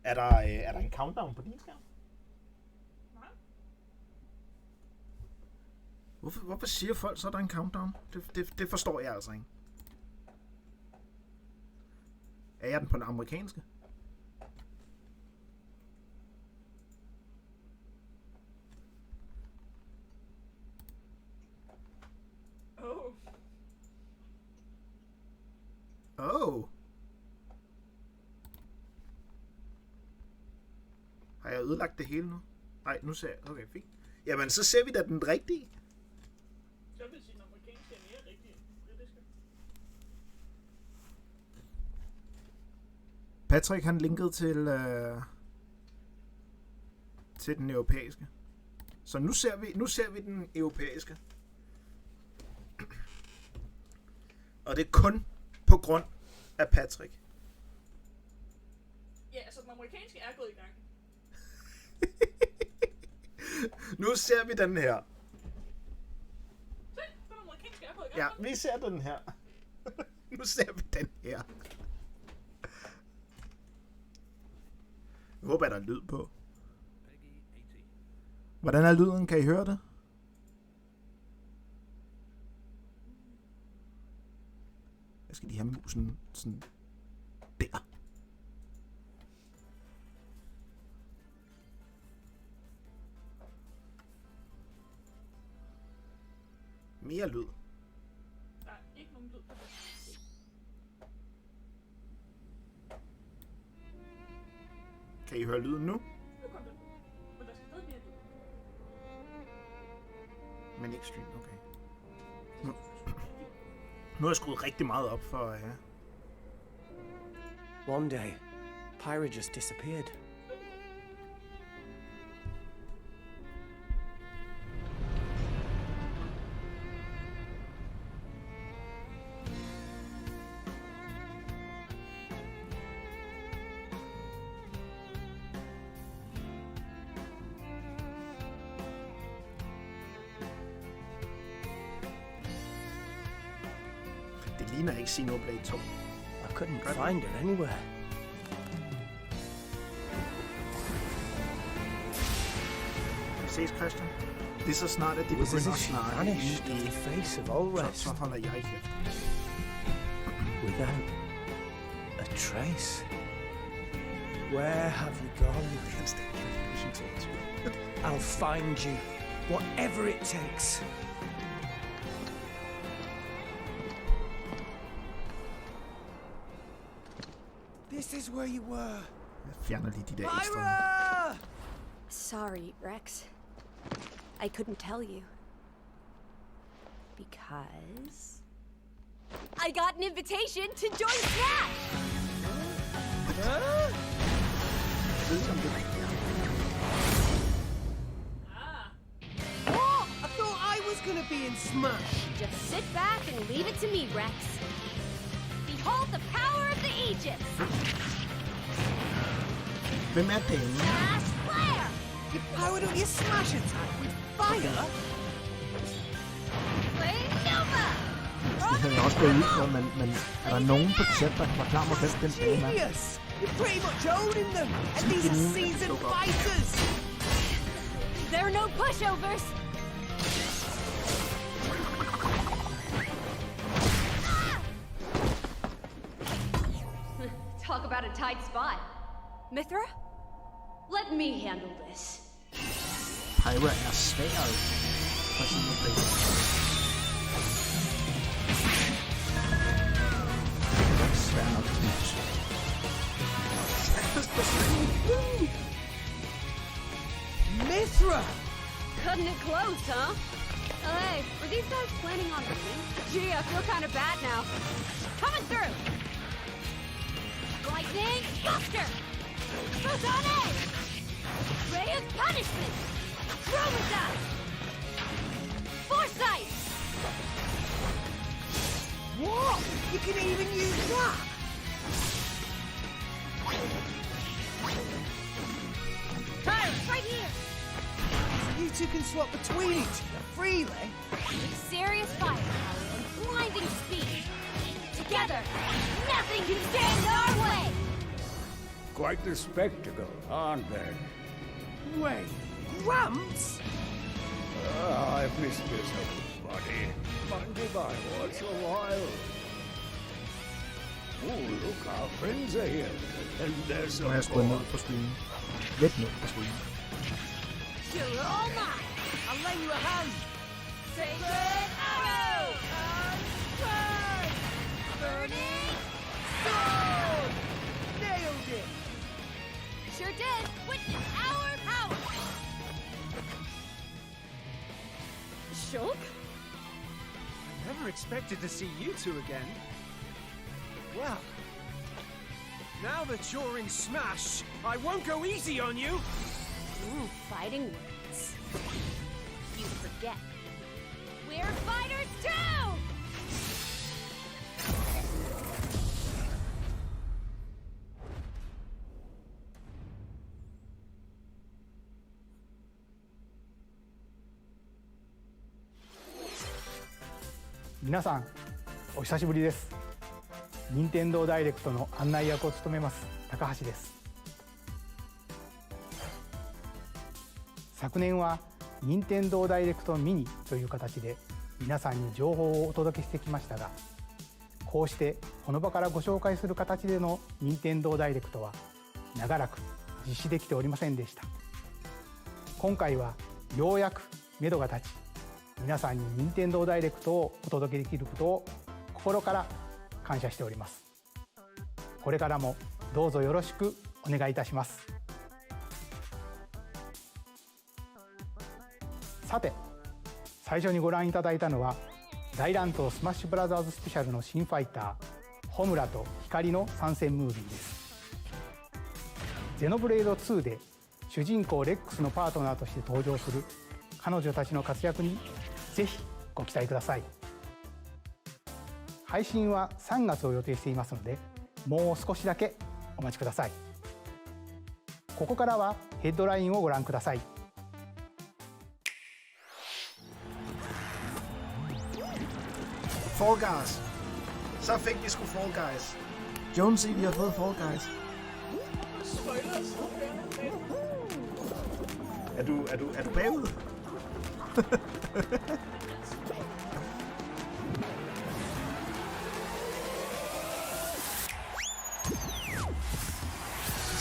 Er der en countdown på din skærm? Nej. Hvorfor siger folk så, er der en countdown? Det forstår jeg altså ikke. Er jeg den på den amerikanske? Oh. Har jeg ødelagt det hele nu? Nej, nu ser jeg. Okay, fint. Jamen, så ser vi da den rigtige. Jeg vil sige, den amerikanske er mere rigtig end den britiske. Patrick, han linkede til den europæiske. Så nu ser vi den europæiske. Og det er kun på grund af Patrick. Ja, altså den amerikanske er gået i gang. Nu ser vi den her. Se, den amerikanske er gået i gang. Ja, vi ser den her. Nu ser vi den her. Jeg håber, der er lyd på. Hvordan er lyden? Kan I høre det? Jeg skal lige have musen sådan der. Mere lyd. Der er ikke nogen lyd på det. Kan I høre lyden nu? Nu kom den. Men der skal stadig mere lyd. Men ikke stream, okay. Nu har jeg skruet rigtig meget op for ja. One day, Pyra just disappeared. Det ligner ikke Xenoblade 2. I couldn't find her anywhere. Ses, Christian. Det er så snart, at de It was as begynder if at she snakke vanished off the face of all rest, så holder jeg kæft. without a trace. Where have you gone? I'll find you, whatever it takes. This is where you were. Jeg fjerner lige de der ekstra. Pyra! Sorry, Rex. I couldn't tell you. Because I got an invitation to join Smash! Jeg ved ikke, om det er rigtigt. What? I thought I was gonna be in Smash. Just sit back and leave it to me, Rex. Behold the power of the Aegis! Hvem er damen? Flash flare! You powered up your Smash attack with fire? Flame Nova! Det havde jeg også gået ud for, men er der nogen på chat, der kan forklare mig, hvem den dame er? Genius! You're pretty much owning them, and these are seasoned fighters. There are no pushovers! Talk about a tight spot. Mithra? Let me handle this. Pyra er sværet. For Xenoblade. Svær nok. Mithra! Cutting it close, huh? Hey, were these guys planning on winning? Gee, I feel kind of bad now. Coming through! Lightning Buster! Photonic! Ray of Punishment! Chromata! Foresight! What? You can even use that? Pirates, right here! You two can swap between each other freely. With serious firepower and blinding speed. Together, nothing can stand in our way! quite the spectacle, aren't they? Wait, Grumps? I've missed this old buddy. Mind if I watch a while? Oh, look, our friends are here. And there's Nu har jeg skruet ned på streamen. Lidt ned på streamen. You're all mine. I'll lend you a hand. Sacred arrow! Unburn! Burning sword! Nailed it. Sure did. Witness our power. Shulk? Never expected to see you two again. Well, now that you're in Smash, I won't go easy on you. Ooh, fighting words. You forget. We're fighters too!皆さんお久しぶりです。任天堂ダイレクトの案内役を務めます高橋です。昨年は任天堂ダイレクトミニという形で皆さんに情報をお届けしてきましたが、こうしてこの場からご紹介する形での任天堂ダイレクトは長らく実施できておりませんでした。今回はようやく目処が立ち、皆さんに任天堂ダイレクトをお届けできることを心から感謝しております。これからもどうぞよろしくお願いいたします。さて、最初にご覧いただいたのは大乱闘スマッシュブラザーズスペシャルの新ファイターホムラと光の参戦ムービーです。ゼノブレード2で主人公レックスのパートナーとして登場する彼女たちの活躍にぜひご期待ください。配信は3月を予定していますので、もう少しだけお待ちください。ここからはヘッドラインをご覧ください。Fall Guys. Så fik vi sgu Fall Guys. Jonesy, vi har fået Fall Guys. Er du bagud?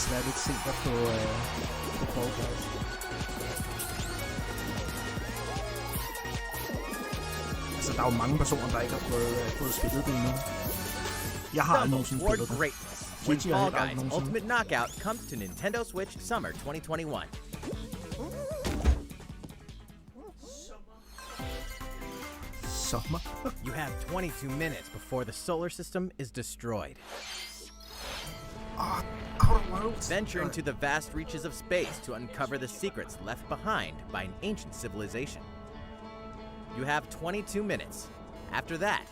Det er lidt sent på Fall Guys. Altså, der er jo mange personer, der ikke har fået spillet det endnu. Jeg har aldrig nogensinde spillet det. When Fall Guys Ultimate Knockout comes to Nintendo Switch Summer 2021. Summer? You have 22 minutes before the solar system is destroyed. Outer Worlds. Venture into the vast reaches of space to uncover the secrets left behind by an ancient civilization. You have 22 minutes. After that,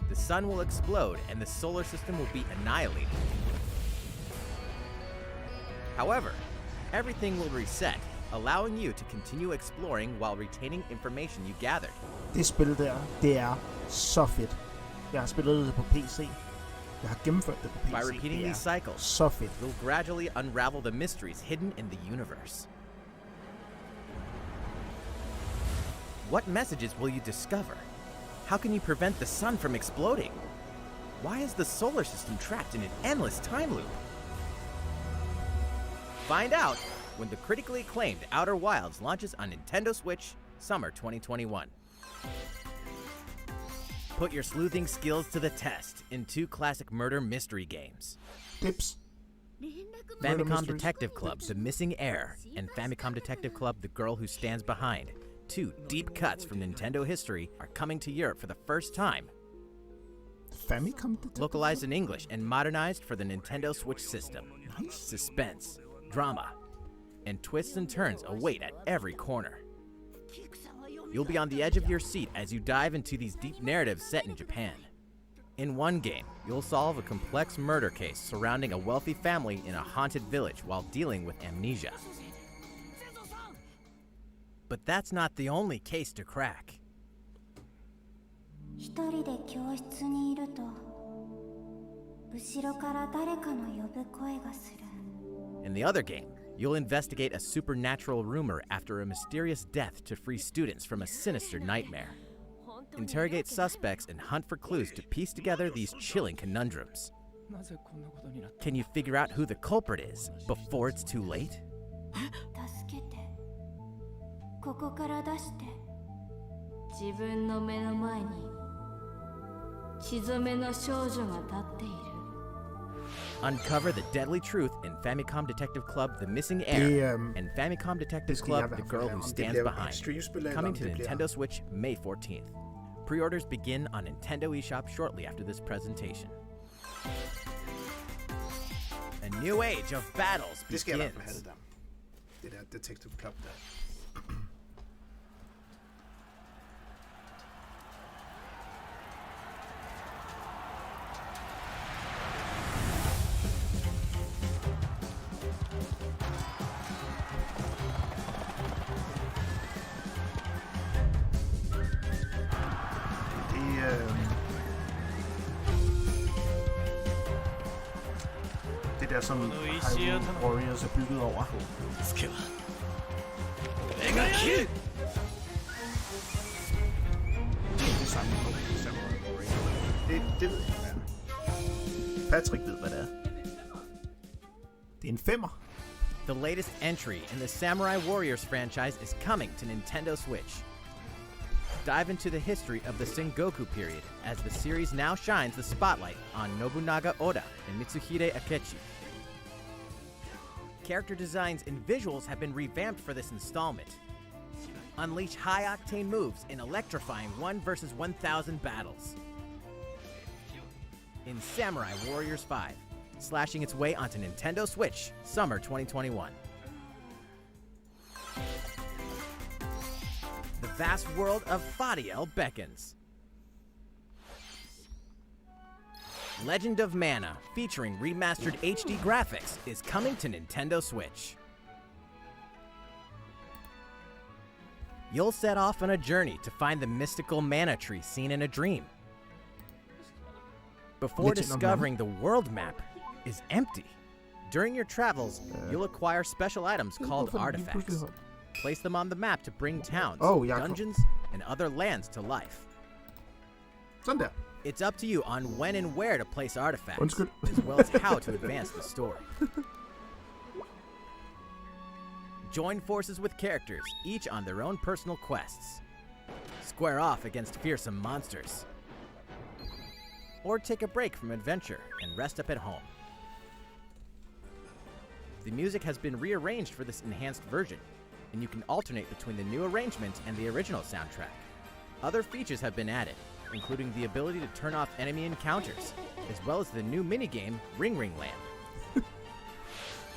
the sun will explode and the solar system will be annihilated. However, everything will reset, allowing you to continue exploring while retaining information you gathered. Det spil der, det er så fedt. Jeg har spillet det på PC. Jeg har gennemført det på PC. By repeating these cycles, så fedt. you'll gradually unravel the mysteries hidden in the universe. What messages will you discover? How can you prevent the sun from exploding? Why is the solar system trapped in an endless time loop? Find out when the critically acclaimed Outer Wilds launches on Nintendo Switch Summer 2021. Put your sleuthing skills to the test in two classic murder mystery games. Tips. Famicom Detective Club, The Missing Heir, and Famicom Detective Club, The Girl Who Stands Behind. Two deep cuts from Nintendo history are coming to Europe for the first time. Famicom Detective? Localized in English and modernized for the Nintendo Switch system. Nice. Suspense, drama, and twists and turns await at every corner. You'll be on the edge of your seat as you dive into these deep narratives set in Japan. In one game, you'll solve a complex murder case surrounding a wealthy family in a haunted village while dealing with amnesia. But that's not the only case to crack. 一人で教室にいると後ろから誰かの呼ぶ声がする。In the other game, you'll investigate a supernatural rumor after a mysterious death to free students from a sinister nightmare. Interrogate suspects and hunt for clues to piece together these chilling conundrums. Can you figure out who the culprit is before it's too late? 助けてここから出して自分の目の前に血染めの少女が立っている Uncover the deadly truth in Famicom Detective Club The Missing Heir and Famicom Detective Club The Girl Who Stands Behind. Coming to Nintendo Switch May 14th. Pre-orders begin on Nintendo eShop shortly after this presentation. A new age of battles Det skal jeg i hvert begins. fald have det der. Det der Detective Club der. Det der, som Hyrule Warriors er bygget over. Det samme på Samurai Warriors. Det ved jeg ikke, hvad er. Patrick ved, hvad det er. Det er en 5'er. The latest entry in the Samurai Warriors franchise is coming to Nintendo Switch. Dive into the history of the Sengoku period as the series now shines the spotlight on Nobunaga Oda and Mitsuhide Akechi. Character designs and visuals have been revamped for this installment. Unleash high-octane moves in electrifying 1 versus 1,000 battles. In Samurai Warriors 5, slashing its way onto Nintendo Switch, summer 2021. The vast world of Fadiel beckons. Legend of Mana, featuring remastered HD graphics, is coming to Nintendo Switch. You'll set off on a journey to find the mystical mana tree seen in a dream. Before discovering the world map is empty. During your travels, you'll acquire special items called artifacts. Place them on the map to bring towns, dungeons, and other lands to life. Sådan der. It's up to you on when and where to place artifacts, as well as how to advance the story. Join forces with characters, each on their own personal quests. Square off against fearsome monsters. Or take a break from adventure and rest up at home. The music has been rearranged for this enhanced version, and you can alternate between the new arrangement and the original soundtrack. Other features have been added, including the ability to turn off enemy encounters, as well as the new minigame Ring Ring Land.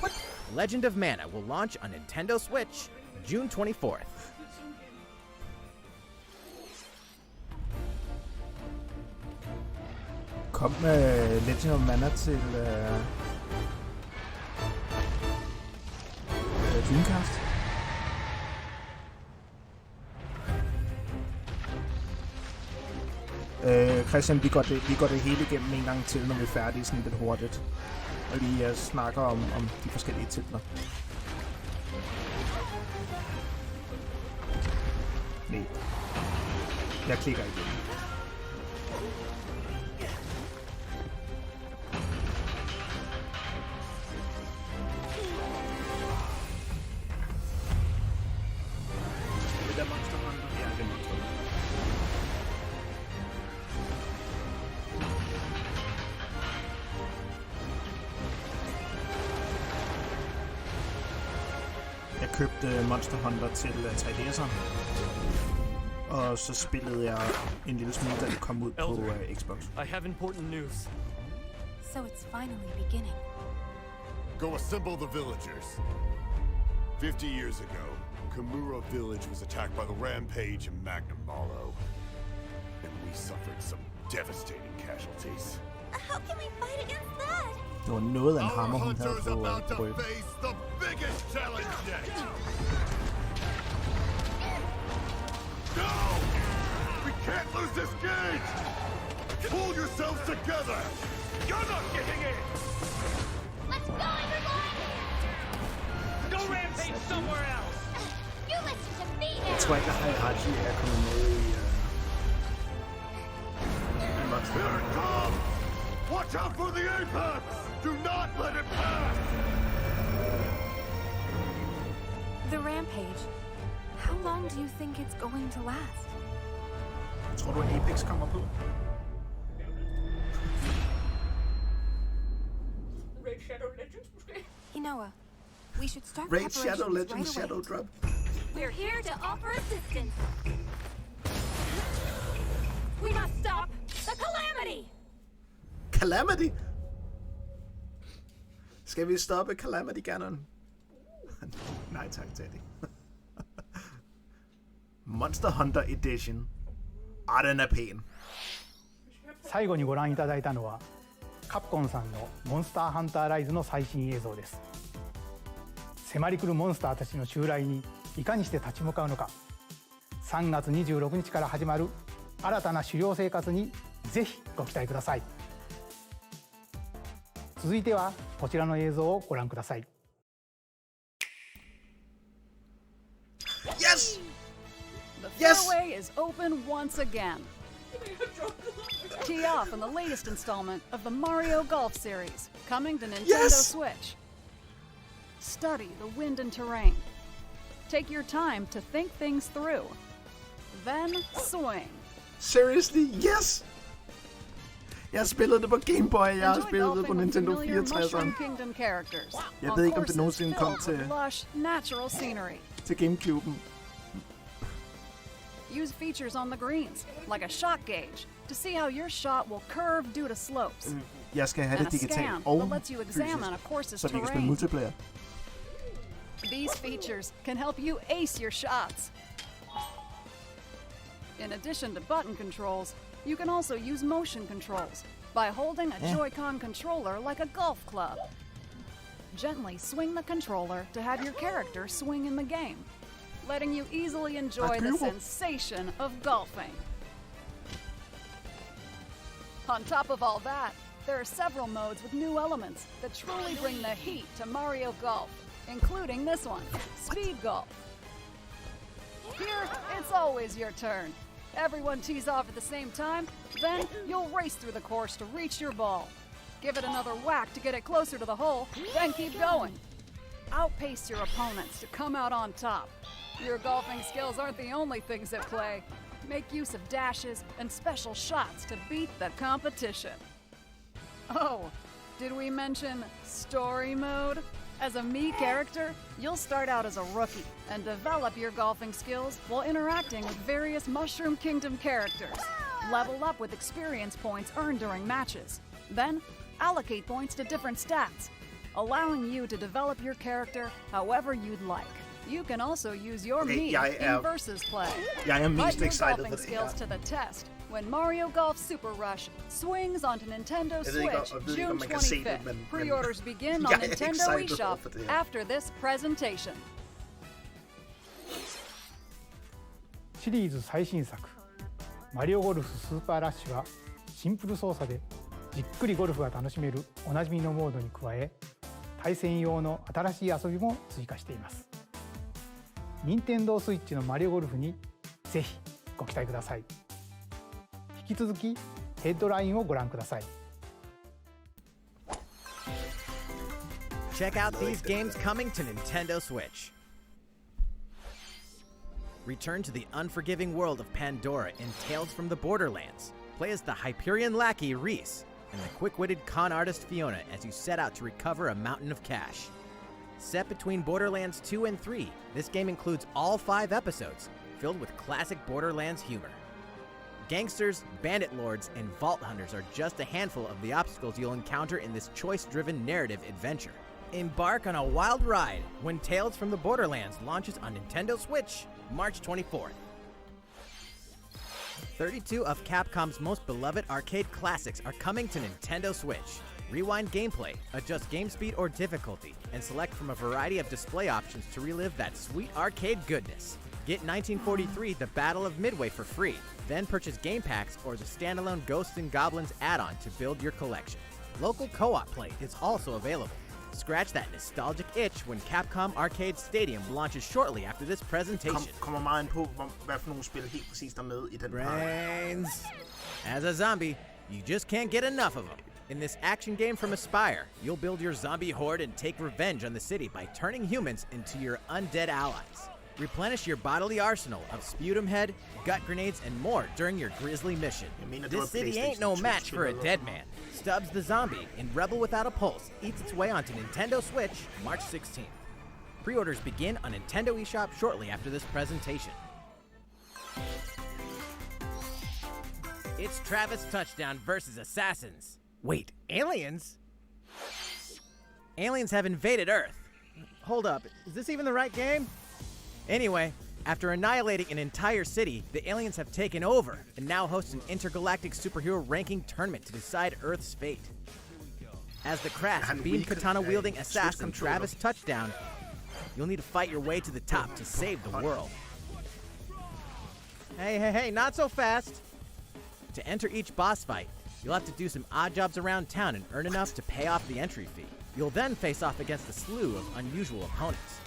What? Legend of Mana will launch on Nintendo Switch June 24th. Kom Legend of Mana til Dreamcast. Christian, vi går det hele igennem en gang til, når vi er færdige, sådan lidt hurtigt. Og lige snakker om de forskellige titler. Nej. Jeg klikker igen. Det der Monster Hunter. Ja, det er Monster Hunter. Jeg købte Monster Hunter til 3DS'eren. Og så spillede jeg en lille smule, da det kom ud på Xbox. I have important news. So it's finally beginning. Go assemble the villagers. 50 years ago, Kamura Village was attacked by the Rampage and Magnum Malo. And we suffered some devastating casualties. How can we fight against that? Det var noget af en hammer, hun havde Hunter's about to face the biggest challenge yet! No! We can't lose this gauge! Pull yourselves together! You're not getting in! Let's go, everyone! somewhere else. You listen to me Jeg now. tror ikke, at Hairachi er kommet med i Monster Here Hunter. it comes! Watch out for the apex! Do not let it pass! The rampage. How long do you think it's going to last? Tror du, Apex kommer på? Raid Shadow Legends måske? Inoa, we should start Raid preparations Shadow Legends right away. Shadow Drop. We're here to offer assistance. We must stop the calamity! Calamity? Skal vi stoppe Calamity Ganon? Nej tak, Teddy. Monster Hunter Edition. Den er pæn. 最後にご覧いただいたのはカプコンさんのモンスターハンターライズの最新映像です。迫り来るモンスターたちの襲来にいかにして立ち向かうのか、3月26日から始まる新たな狩猟生活にぜひご期待ください。続いてはこちらの映像をご覧ください。 Yes! The Yes! fairway is open once again. Tee off in the latest installment of the Mario Golf series, coming to Nintendo Yes! Switch. Study the wind and terrain. Take your time to think things through. Then swing. Seriously, yes! Jeg har spillet det på Game Boy, jeg har Enjoy spillet det på golfing with Nintendo familiar 64'eren. Mushroom Kingdom characters. Jeg on ved ikke, om det courses nogensinde kom filled with til- lush, natural scenery. Til Gamecube'en. Use features on the greens, like a shot gauge, to see how your shot will curve due to slopes. Jeg skal have And det a digitalt scan og that lets you examine a fysisk, course's så vi kan spille terrain. multiplayer. These features can help you ace your shots. In addition to button controls, you can also use motion controls by holding a Joy-Con controller like a golf club. Gently swing the controller to have your character swing in the game, letting you easily enjoy the sensation of golfing. On top of all that, there are several modes with new elements that truly bring the heat to Mario Golf, including this one, Speed Golf. Here, it's always your turn. Everyone tees off at the same time, then you'll race through the course to reach your ball. Give it another whack to get it closer to the hole, then keep going. Outpace your opponents to come out on top. Your golfing skills aren't the only things at play. Make use of dashes and special shots to beat the competition. Oh, did we mention story mode? As a Mii character, you'll start out as a rookie and develop your golfing skills while interacting with various Mushroom Kingdom characters. Level up with experience points earned during matches. Then, allocate points to different stats, allowing you to develop your character however you'd like. You can also use your Mii in versus play. Jeg er Put mest your excited golfing for det skills her. to the test when Mario Golf Super Rush swings onto Nintendo Jeg ved ikke, Switch jeg ved ikke, June om man kan se det, 25th. men Pre-orders begin jeg on er Nintendo excited eShop for det her. after this presentation. シリーズ最新作マリオゴルフスーパーラッシュはシンプル操作でじっくりゴルフが楽しめるおなじみのモードに加え、対戦用の新しい遊びも追加しています。任天堂スイッチのマリオゴルフにぜひご期待ください。引き続きヘッドラインをご覧ください。 Check out these games coming to Nintendo Switch. Return to the unforgiving world of Pandora in Tales from the Borderlands. Play as the Hyperion lackey Reese and the quick-witted con artist Fiona as you set out to recover a mountain of cash. Set between Borderlands 2 and 3, this game includes all 5 episodes, filled with classic Borderlands humor. Gangsters, bandit lords, and vault hunters are just a handful of the obstacles you'll encounter in this choice-driven narrative adventure. Embark on a wild ride when Tales from the Borderlands launches on Nintendo Switch, March 24th. 32 of Capcom's most beloved arcade classics are coming to Nintendo Switch. Rewind gameplay, adjust game speed or difficulty, and select from a variety of display options to relive that sweet arcade goodness. Get 1943 The Battle of Midway for free, then purchase game packs or the standalone Ghosts and Goblins add-on to build your collection. Local co-op play is also available. Scratch that nostalgic itch when Capcom Arcade Stadium launches shortly after this presentation. Kommer meget an på, hvad for nogle spil helt præcis der er med i den Brains. As a zombie, you just can't get enough of them. In this action game from Aspyr, you'll build your zombie horde and take revenge on the city by turning humans into your undead allies. Replenish your bodily arsenal of sputum head, gut grenades, and more during your grisly mission. This city ain't no match for a dead man. Stubbs the Zombie in Rebel Without a Pulse eats its way onto Nintendo Switch March 16th. Pre-orders begin on Nintendo eShop shortly after this presentation. It's Travis Touchdown versus Assassins. Wait, aliens? Aliens have invaded Earth. Hold up, is this even the right game? Anyway, after annihilating an entire city, the aliens have taken over and now host an intergalactic superhero ranking tournament to decide Earth's fate. As the crass, beam katana-wielding assassin Travis Touchdown, you'll need to fight your way to the top to save the world. Hey, not so fast! To enter each boss fight, you'll have to do some odd jobs around town and earn enough to pay off the entry fee. You'll then face off against a slew of unusual opponents.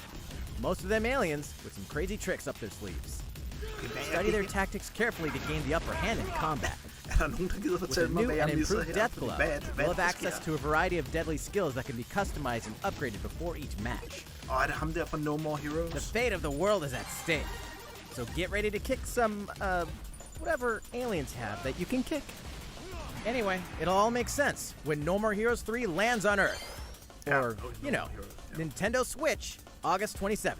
Most of them aliens with some crazy tricks up their sleeves. Study their tactics carefully to gain the upper hand in combat. With a new and improved Death Glove, you'll have access to a variety of deadly skills that can be customized and upgraded before each match. Er det ham der fra No More Heroes? The fate of the world is at stake. So get ready to kick some, whatever aliens have that you can kick. Anyway, it'll all make sense when No More Heroes 3 lands on Earth. Or, you know, Nintendo Switch, August 27th.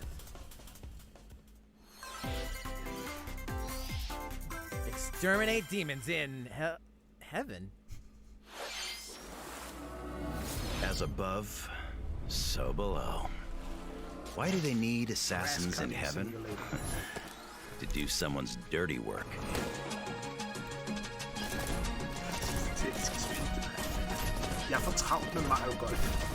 Exterminate demons in heaven. As above, so below. Why do they need assassins in heaven? To do someone's dirty work. Jeg får travlt med Mario Golf.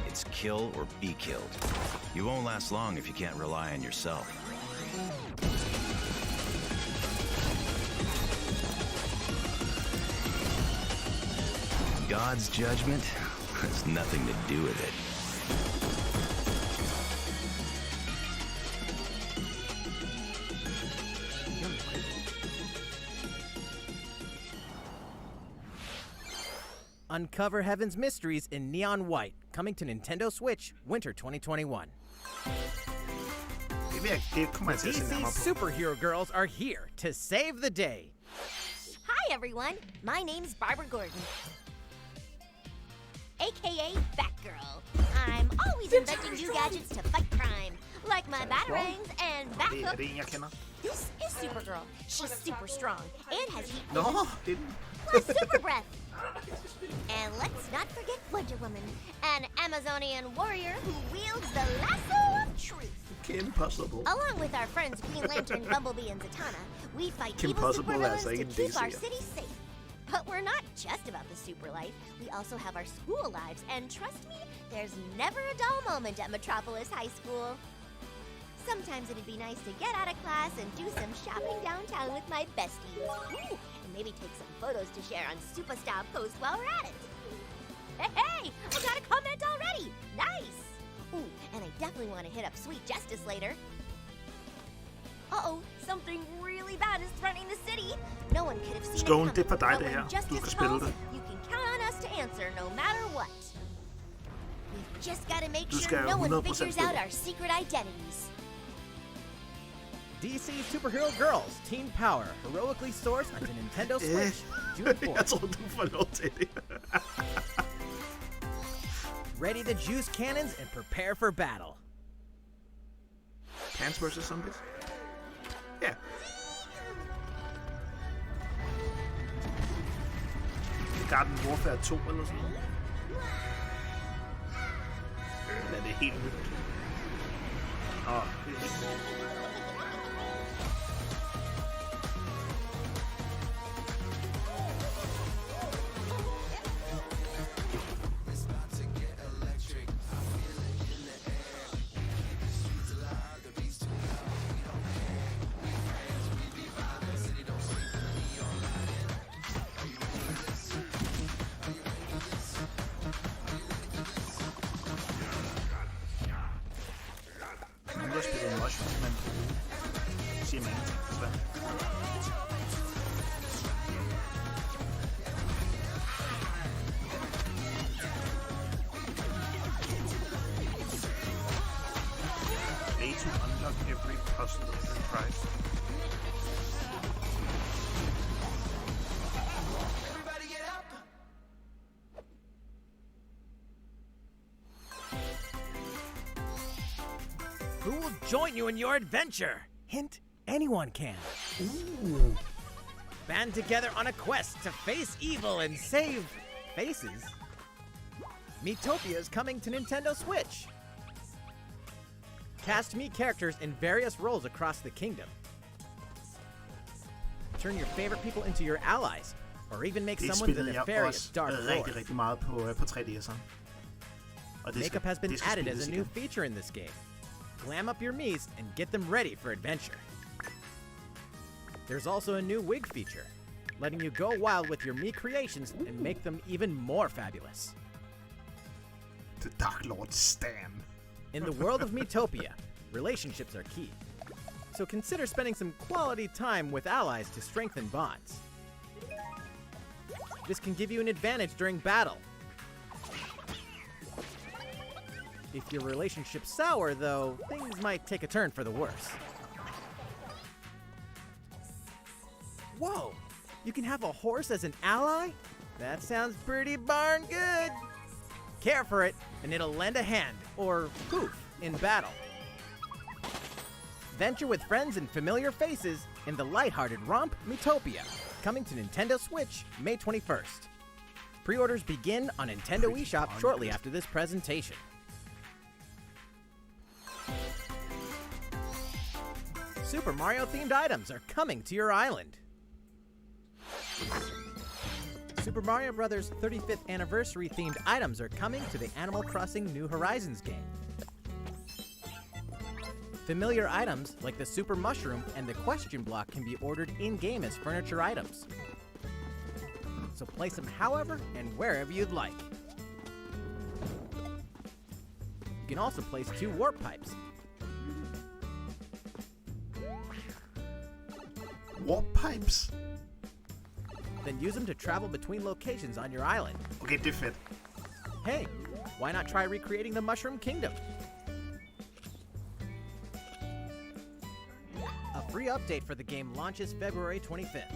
It's kill or be killed. You won't last long if you can't rely on yourself. God's judgment has nothing to do with it. Uncover Heaven's mysteries in neon white, coming to Nintendo Switch winter 2021. DC superhero girls are here to save the day. Hi everyone, my name's Barbara Gordon, aka Batgirl. I'm always inventing new gadgets to fight crime, like my batarangs and Bathook. This is Supergirl. She's super strong and has heat vision, plus super breath. And let's not forget Wonder Woman, an Amazonian warrior who wields the lasso of truth. Kim Possible. Along with our friends Green Lantern, Bumblebee, and Zatanna, we fight Kim evil Possible supervillains to in keep DC. our city safe. But we're not just about the super life. We also have our school lives, and trust me, there's never a dull moment at Metropolis High School. Sometimes it'd be nice to get out of class and do some shopping downtown with my besties. Ooh, and maybe take some photos to share on Superstar Post while we're at it. Hey, I got a comment already! Nice! Ooh, and I definitely want to hit up Sweet Justice later. Uh-oh, something really bad is threatening the city. No one could have seen it coming. Det er for dig, But det when her. Du justice skal spille calls, det. you can count on us to answer no matter what. We've just got to make Du sure skal no one 100% figures spille out det. our secret identities. DC Superhero Girls Teen Power heroically soars onto Nintendo Switch June 4th. Jeg tror, du får lov til det. Ready to juice cannons and prepare for battle. Plants vs. Zombies? Ja. Garden Warfare 2 eller sådan noget. Eller er det helt nyt? Det er helt nyt. også, hvis man siger man ingenting, desværre. Way to unlock every puzzle enterprise. Who will join you in your adventure? Hint, anyone can. Ooh. Band together on a quest to face evil and save faces. Miitopia is coming to Nintendo Switch. Cast Mii characters in various roles across the kingdom. Turn your favorite people into your allies, or even make someone the nefarious Dark Lord. Rigtig meget på 3DS'eren. Makeup has been added as a new feature in this game. Glam up your Miis and get them ready for adventure. There's also a new wig feature, letting you go wild with your Mii creations and make them even more fabulous. The Dark Lord Stan. In the world of Miitopia, relationships are key. So consider spending some quality time with allies to strengthen bonds. This can give you an advantage during battle. If your relationship's sour, though, things might take a turn for the worse. Whoa! You can have a horse as an ally? That sounds pretty darn good! Care for it, and it'll lend a hand, or poof, in battle. Venture with friends and familiar faces in the lighthearted romp Miitopia, coming to Nintendo Switch May 21st. Pre-orders begin on Nintendo eShop shortly after this presentation. Super Mario-themed items are coming to your island. Super Mario Bros. 35th Anniversary-themed items are coming to the Animal Crossing New Horizons game. Familiar items like the Super Mushroom and the Question Block can be ordered in-game as furniture items. So place them however and wherever you'd like. You can also place 2 warp pipes. Warp pipes? Then use them to travel between locations on your island. Okay, det er fedt. Hey, why not try recreating the Mushroom Kingdom? A free update for the game launches February 25th.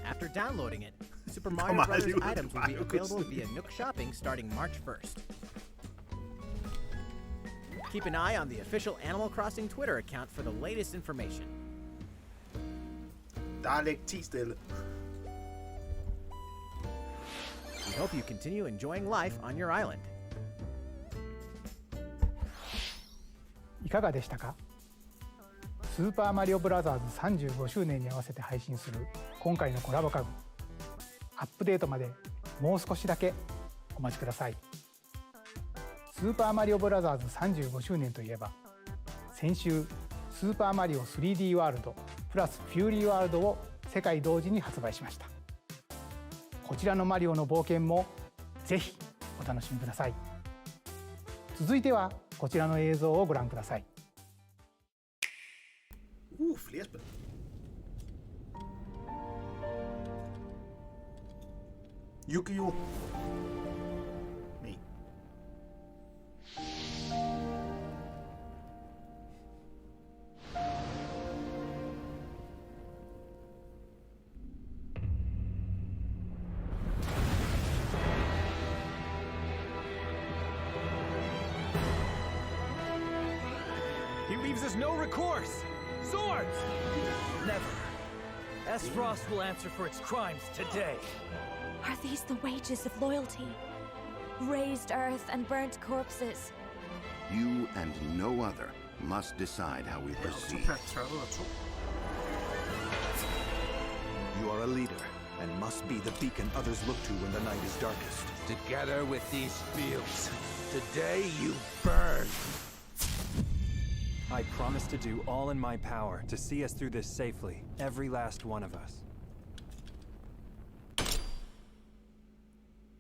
After downloading it, Super Mario Bros. Items will be available via Nook Shopping starting March 1st. Keep an eye on the official Animal Crossing Twitter account for the latest information. Ti stille. We hope you continue enjoying life on your island. いかがでしたか？スーパーマリオブラザーズ35周年に合わせて配信する今回のコラボ家具。アップデートまでもう少しだけお待ちください。スーパーマリオブラザーズ35周年といえば、先週スーパーマリオ 3D ワールドプラスフューリーワールドを世界同時に発売しました。こちらのマリオの冒険もぜひお楽しみください。続いてはこちらの映像をご覧ください。Flere spil. Yu-Gi-Oh! Nej. He leaves us no recourse! Swords! Never. S-Frost will answer for its crimes today. Are these the wages of loyalty? Raised earth and burnt corpses. You and no other must decide how we proceed. You are a leader, and must be the beacon others look to when the night is darkest. Together with these fields, today you burn. I promise to do all in my power to see us through this safely, every last one of us.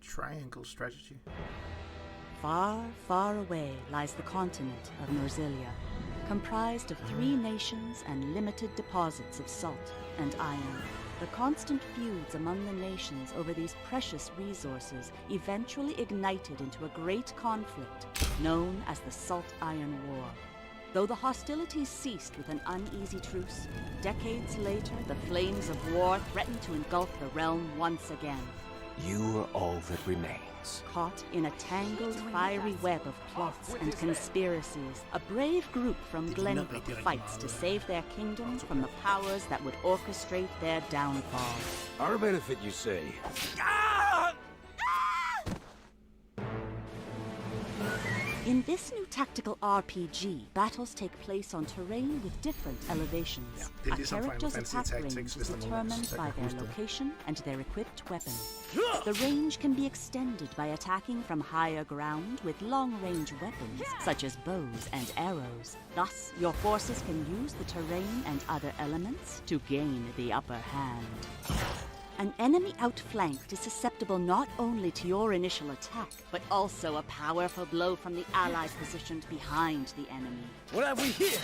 Triangle strategy. Far, far away lies the continent of Norzilia, Comprised of 3 nations and limited deposits of salt and iron, the constant feuds among the nations over these precious resources eventually ignited into a great conflict known as the Salt-Iron War. Though the hostilities ceased with an uneasy truce, decades later the flames of war threatened to engulf the realm once again. You are all that remains. Caught in a tangled, fiery web of plots and conspiracies, a brave group from Glenbrook fights to save their kingdom from the powers that would orchestrate their downfall. Our benefit, you say? In this new tactical RPG, battles take place on terrain with different elevations. A character's attack range is determined by their location and their equipped weapon. The range can be extended by attacking from higher ground with long-range weapons, such as bows and arrows. Thus, your forces can use the terrain and other elements to gain the upper hand. An enemy outflanked is susceptible not only to your initial attack, but also a powerful blow from the ally positioned behind the enemy. What have we here?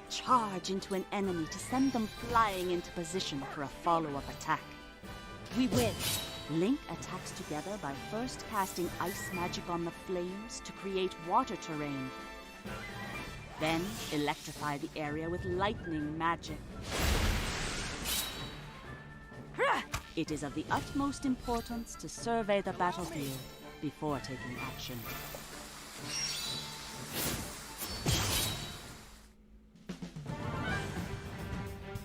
Charge into an enemy to send them flying into position for a follow-up attack. We win! Link attacks together by first casting ice magic on the flames to create water terrain. Then electrify the area with lightning magic. It is of the utmost importance to survey the battlefield before taking action.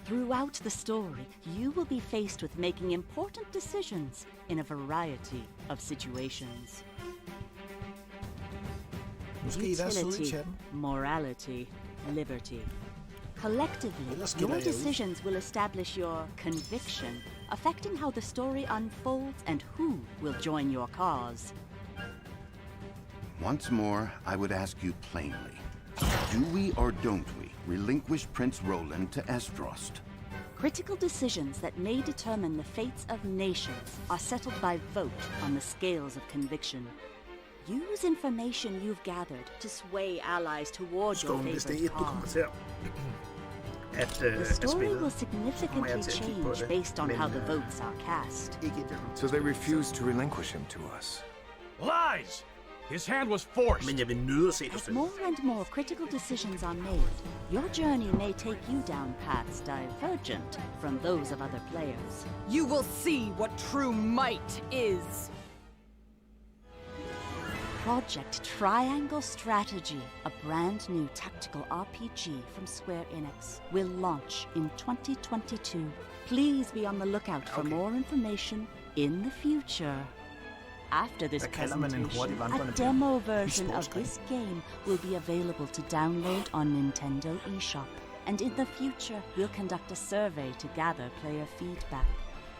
Throughout the story, you will be faced with making important decisions in a variety of situations. Utility, morality, liberty. Collectively, your decisions will establish your conviction, affecting how the story unfolds and who will join your cause. Once more, I would ask you plainly. Do we or don't we relinquish Prince Roland to Esdrost? Critical decisions that may determine the fates of nations are settled by vote on the scales of conviction. Use information you've gathered to sway allies toward your favorite cause. The story will significantly change based on how the votes are cast. So they refuse to relinquish him to us. Lies! His hand was forced. As more and more critical decisions are made, your journey may take you down paths divergent from those of other players. You will see what true might is. Project Triangle Strategy, a brand new tactical RPG from Square Enix, will launch in 2022. Please be on the lookout for more information in the future. After this presentation, a demo version of this game will be available to download on Nintendo eShop. And in the future, we'll conduct a survey to gather player feedback.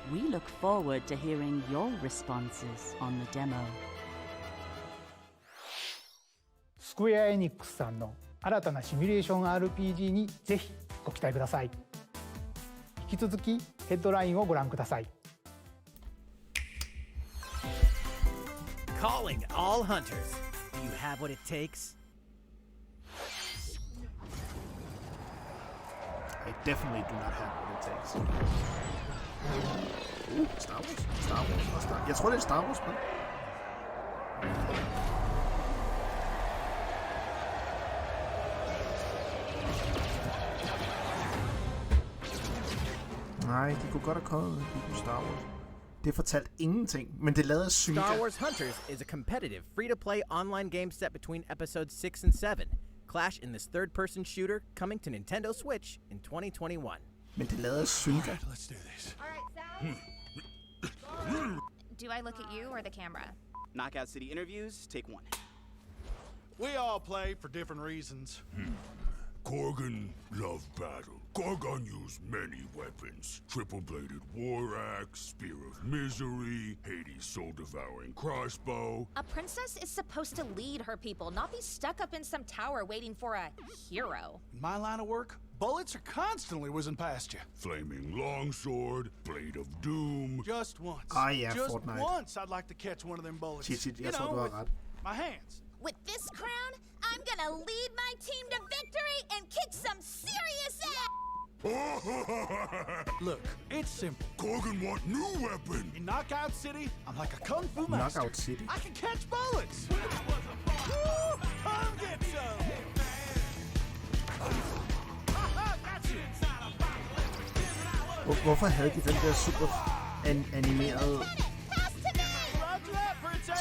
We look forward to hearing your responses on the demo. スクエア・エニックスさんの新たなシミュレーション RPG にぜひご期待ください。引き続きヘッドラインをご覧ください。Calling all hunters. Do you have what it takes? I definitely do not have what it takes. Star Wars? Star Wars? Jeg tror, det er Star Wars, men... Nej, de kunne godt have kommet i Star Wars. Det fortalte ingenting, men det lavede synke. Star Wars Hunters is a competitive, free-to-play online game set between episodes 6 and 7. Clash in this third-person shooter coming to Nintendo Switch in 2021. Men det lavede synke. Let's do this. Do I look at you or the camera? Knockout City interviews, take one. We all play for different reasons. Korgan loved battle. Korgan used many weapons. Triple-bladed war axe, spear of misery, Hades' soul-devouring crossbow. A princess is supposed to lead her people, not be stuck up in some tower waiting for a hero. In my line of work, bullets are constantly whizzing past you. Flaming longsword, blade of doom. Just once. Ah, yeah, Just Fortnite. once I'd like to catch one of them bullets. Jeg tror, du har ret. My hands. With this crown, I'm gonna lead my team to victory and kick some serious ass! Look, it's simple. Korgan want new weapon. In Knockout City, I'm like a kung fu master. Knockout City. I can catch bullets. Woo! Come get some. Hvorfor havde de den der super animerede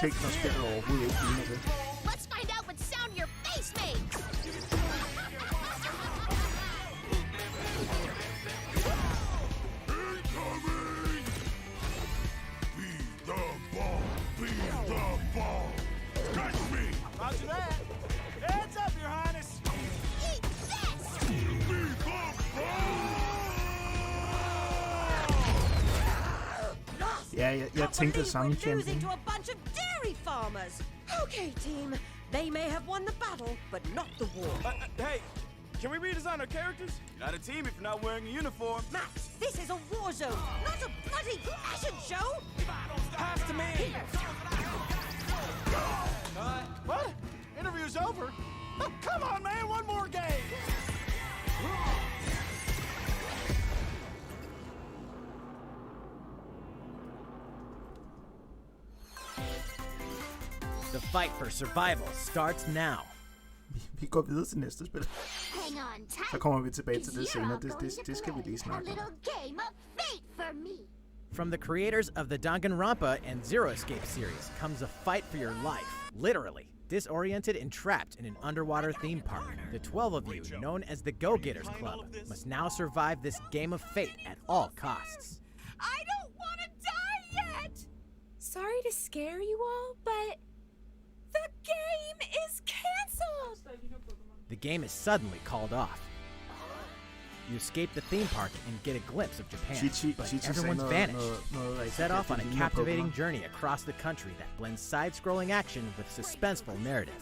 ting, der spiller overhovedet ikke ligner det? Let's find out what sound your face makes! Be the ball. Catch me. Roger that. Heads up, Your Highness. Eat this! Be the ball. Ja, jeg tænkte det samme, losing to a bunch of dairy farmers. Okay, team. They may have won the battle, but not the war. Hey, can we redesign our characters? You're not a team if you're not wearing a uniform. Max, this is a war zone, not a bloody fashion show. Pass to me. What? Interview's over? Oh, come on, man. One more game. The fight for survival starts now. Vi går videre til næste spil. Hang on tight. Så kommer vi tilbage til det senere. Det skal vi lige snakke om. Game of fate for me. From the creators of the Danganronpa and Zero Escape series comes a fight for your life, literally. Disoriented and trapped in an underwater theme park, the 12 of you, known as the Go-Getters Club, must now survive this game of fate at all costs. I don't want to die yet! Sorry to scare you all, but the game is canceled! The game is suddenly called off. You escape the theme park and get a glimpse of Japan, but everyone's vanished. Set off on a captivating journey across the country that blends side-scrolling action with suspenseful narrative.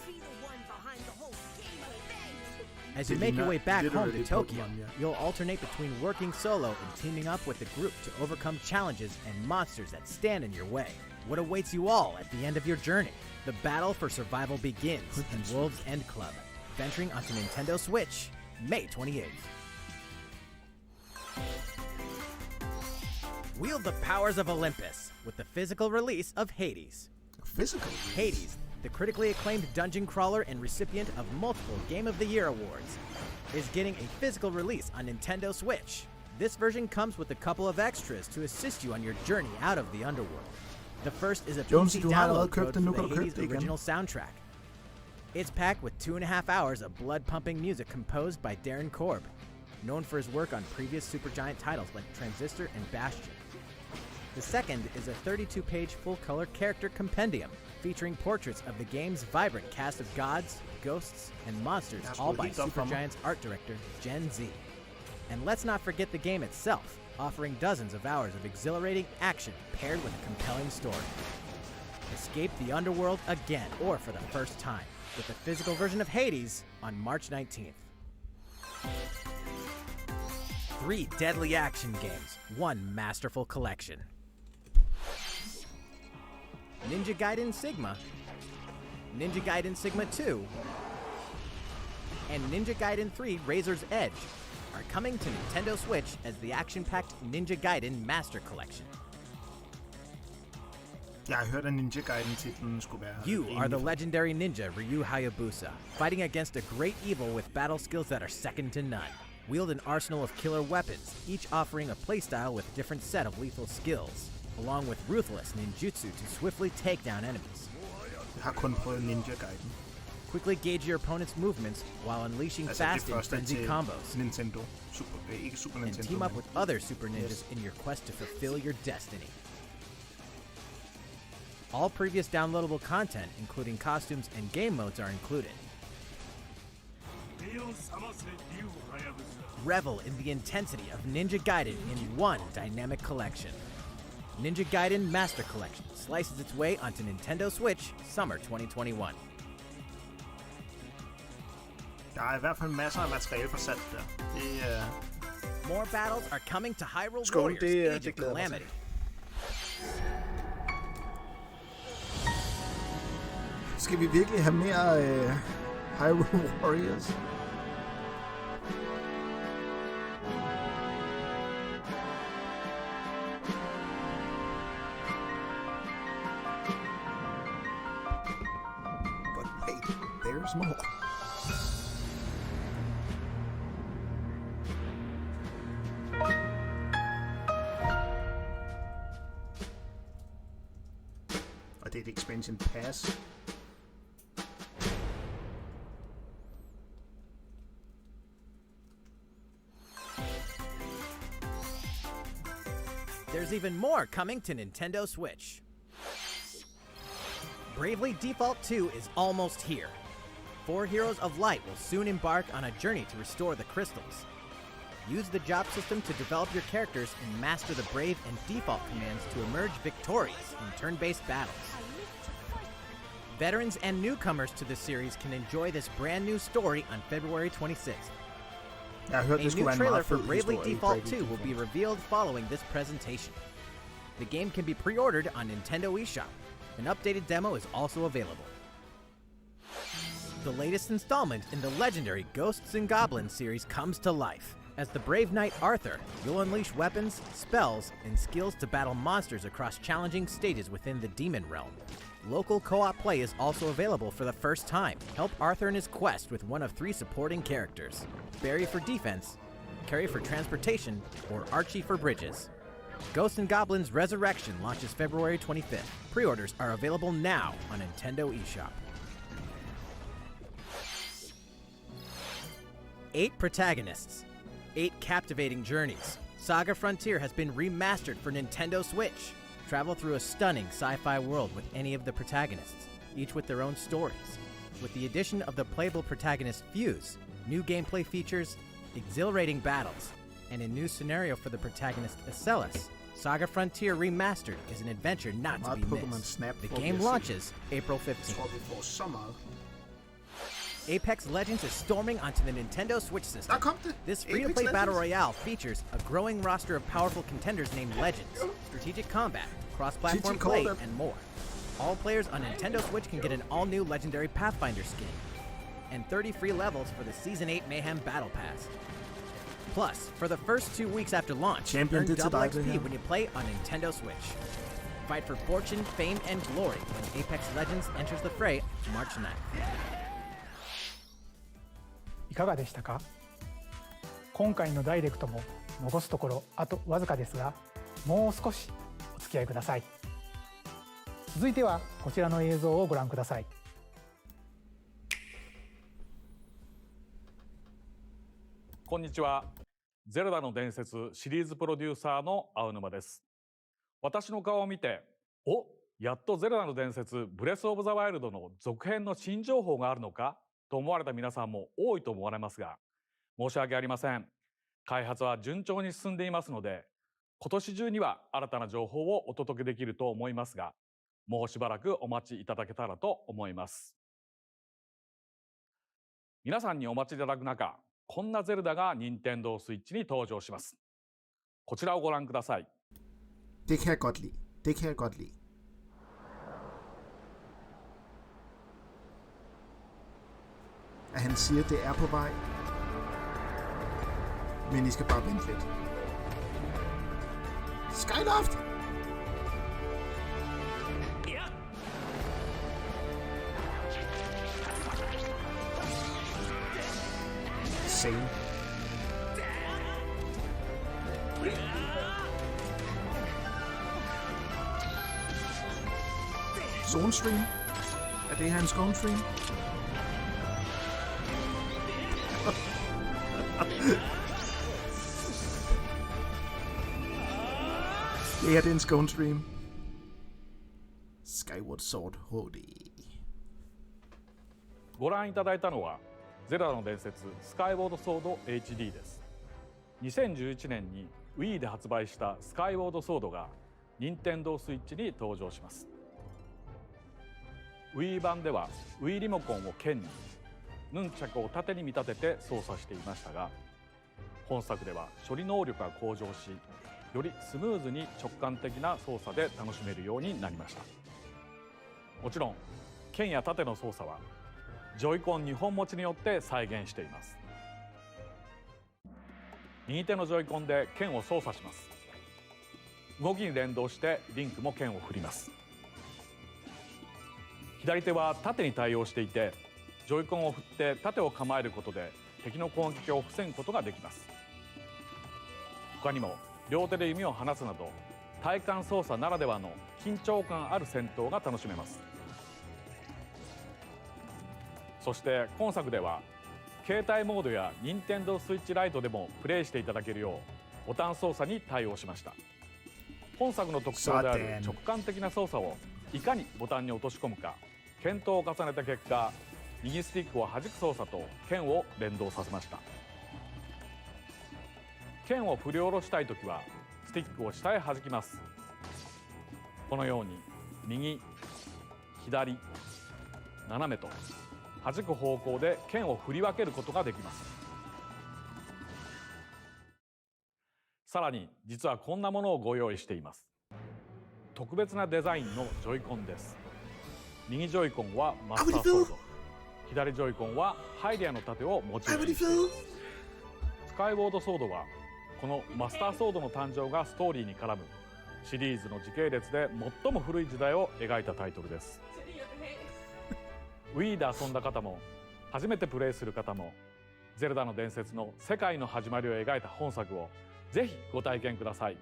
As you make your way back home to Tokyo, you'll alternate between working solo and teaming up with a group to overcome challenges and monsters that stand in your way. What awaits you all at the end of your journey? The battle for survival begins in World's End Club, venturing onto Nintendo Switch, May 28th. Wield the powers of Olympus with the physical release of Hades. Hades, the critically acclaimed dungeon crawler and recipient of multiple Game of the Year awards, is getting a physical release on Nintendo Switch. This version comes with a couple of extras to assist you on your journey out of the underworld. The first is a PC download code for the Hades original soundtrack. It's packed with 2.5 hours of blood-pumping music composed by Darren Korb, known for his work on previous Supergiant titles like Transistor and Bastion. The second is a 32-page full-color character compendium featuring portraits of the game's vibrant cast of gods, ghosts, and monsters, all by Supergiant's art director, Gen Z. And let's not forget the game itself, offering dozens of hours of exhilarating action paired with a compelling story. Escape the underworld again, or for the first time, with the physical version of Hades on March 19th. 3 deadly action games, 1 masterful collection. Ninja Gaiden Sigma, Ninja Gaiden Sigma 2, and Ninja Gaiden 3 Razor's Edge are coming to Nintendo Switch as the action-packed Ninja Gaiden Master Collection. Jeg har hørt, at Ninja Gaiden-titlen skulle være... You are the legendary ninja Ryu Hayabusa, fighting against a great evil with battle skills that are second to none. Wield an arsenal of killer weapons, each offering a playstyle with a different set of lethal skills, along with ruthless ninjutsu to swiftly take down enemies. Jeg har kun prøvet Ninja Gaiden. Quickly gauge your opponent's movements while unleashing fast and frenzied combos. Nintendo. Ikke Super Nintendo. And team up with other Super Ninjas in your quest to fulfill your destiny. All previous downloadable content, including costumes and game modes, are included. Revel in the intensity of Ninja Gaiden in one dynamic collection. Ninja Gaiden Master Collection slices its way onto Nintendo Switch summer 2021. Der er i hvert fald masser af materiale for salg der. More battles are coming to Hyrule Warriors Age of Calamity. Skal vi virkelig have mere Hyrule Warriors? But wait, there's more. Og det er et expansion pass. There's even more coming to Nintendo Switch. Bravely Default 2 is almost here. 4 Heroes of Light will soon embark on a journey to restore the crystals. Use the job system to develop your characters and master the Brave and Default commands to emerge victorious in turn-based battles. Veterans and newcomers to the series can enjoy this brand new story on February 26th. Jeg har hørt, A new trailer for Bravely Default 2 will be revealed following this presentation. The game can be pre-ordered on Nintendo eShop. An updated demo is also available. The latest installment in the legendary Ghosts and Goblins series comes to life. As the brave knight Arthur, you'll unleash weapons, spells, and skills to battle monsters across challenging stages within the Demon Realm. Local co-op play is also available for the first time. Help Arthur in his quest with one of 3 supporting characters: Barry for defense, Carrie for transportation, or Archie for bridges. Ghosts and Goblins Resurrection launches February 25th. Pre-orders are available now on Nintendo eShop. 8 protagonists, 8 captivating journeys. Saga Frontier has been remastered for Nintendo Switch. Travel through a stunning sci-fi world with any of the protagonists, each with their own stories. With the addition of the playable protagonist Fuse, new gameplay features, exhilarating battles, and a new scenario for the protagonist Acellus, Saga Frontier Remastered is an adventure not to be missed. The game launches April 15th. Apex Legends is storming onto the Nintendo Switch system. This free-to-play battle royale features a growing roster of powerful contenders named Legends, strategic combat, cross-platform play, and more. All players on Nintendo Switch can get an all-new Legendary Pathfinder skin, and 30 free levels for the Season 8 Mayhem Battle Pass. Plus, for the first 2 weeks after launch, earn double XP when you play on Nintendo Switch. Fight for fortune, fame, and glory when Apex Legends enters the fray March 9th. いかがでしたか？今回のダイレクトも残すところあとわずかですが、もう少しお付き合いください。続いてはこちらの映像をご覧ください。こんにちは。ゼルダの伝説シリーズプロデューサーの青沼です。私の顔を見て、お、やっとゼルダの伝説ブレスオブザワイルドの続編の新情報があるのかと思われた皆さんも多いと思われますが、申し訳ありません。開発は順調に進んでいますので、今年中には新たな情報をお届けできると思いますが、もうしばらくお待ちいただけたらと思います。皆さんにお待ちいただく中、こんなゼルダが任天堂スイッチに登場します。こちらをご覧ください。Det kan jeg godt lide. Det kan jeg godt lide. At han siger, at det er på vej. Men I skal bare vente lidt. Skyloft! Same. Zone stream? Er det hans zone stream? Det her det er en zone stream. Skyward Sword HD。 ご覧いただいたのはゼルダの伝説スカイウォードソード HD です。2011年に Wii で発売したスカイウォードソードが任天堂スイッチに登場します。 Wii 版では Wii リモコンを剣にヌンチャクを縦に見立てて操作していましたが、本作では処理能力が向上し、よりスムーズに直感的な操作で楽しめるようになりました。もちろん剣や盾の操作はジョイコン2本持ちによって再現しています。右手のジョイコンで剣を操作します。動きに連動してリンクも剣を振ります。左手は盾に対応していて、ジョイコンを振って盾を構えることで敵の攻撃を防ぐことができます。他にも両手で弓を放つなど体感操作ならではの緊張感ある戦闘が楽しめます。そして今作では携帯モードや任天堂スイッチライトでもプレイしていただけるようボタン操作に対応しました。本作の特徴である直感的な操作をいかにボタンに落とし込むか検討を重ねた結果、右スティックを弾く操作と剣を連動させました。剣を振り下ろしたいときはスティックを下へ弾きます。このように右、左、斜めと弾く方向で剣を振り分けることができます。さらに実はこんなものをご用意しています。特別なデザインのジョイコンです。右ジョイコンはマスターソード、左ジョイコンはハイデアの盾をモチーフにしています。スカイウォードソードはこのマスターソードの誕生がストーリーに絡むシリーズの時系列で最も古い時代を描いたタイトルです。Wii で遊んだ方も初めてプレイする方もゼルダの伝説の世界の始まりを描いた本作をぜひご体験ください。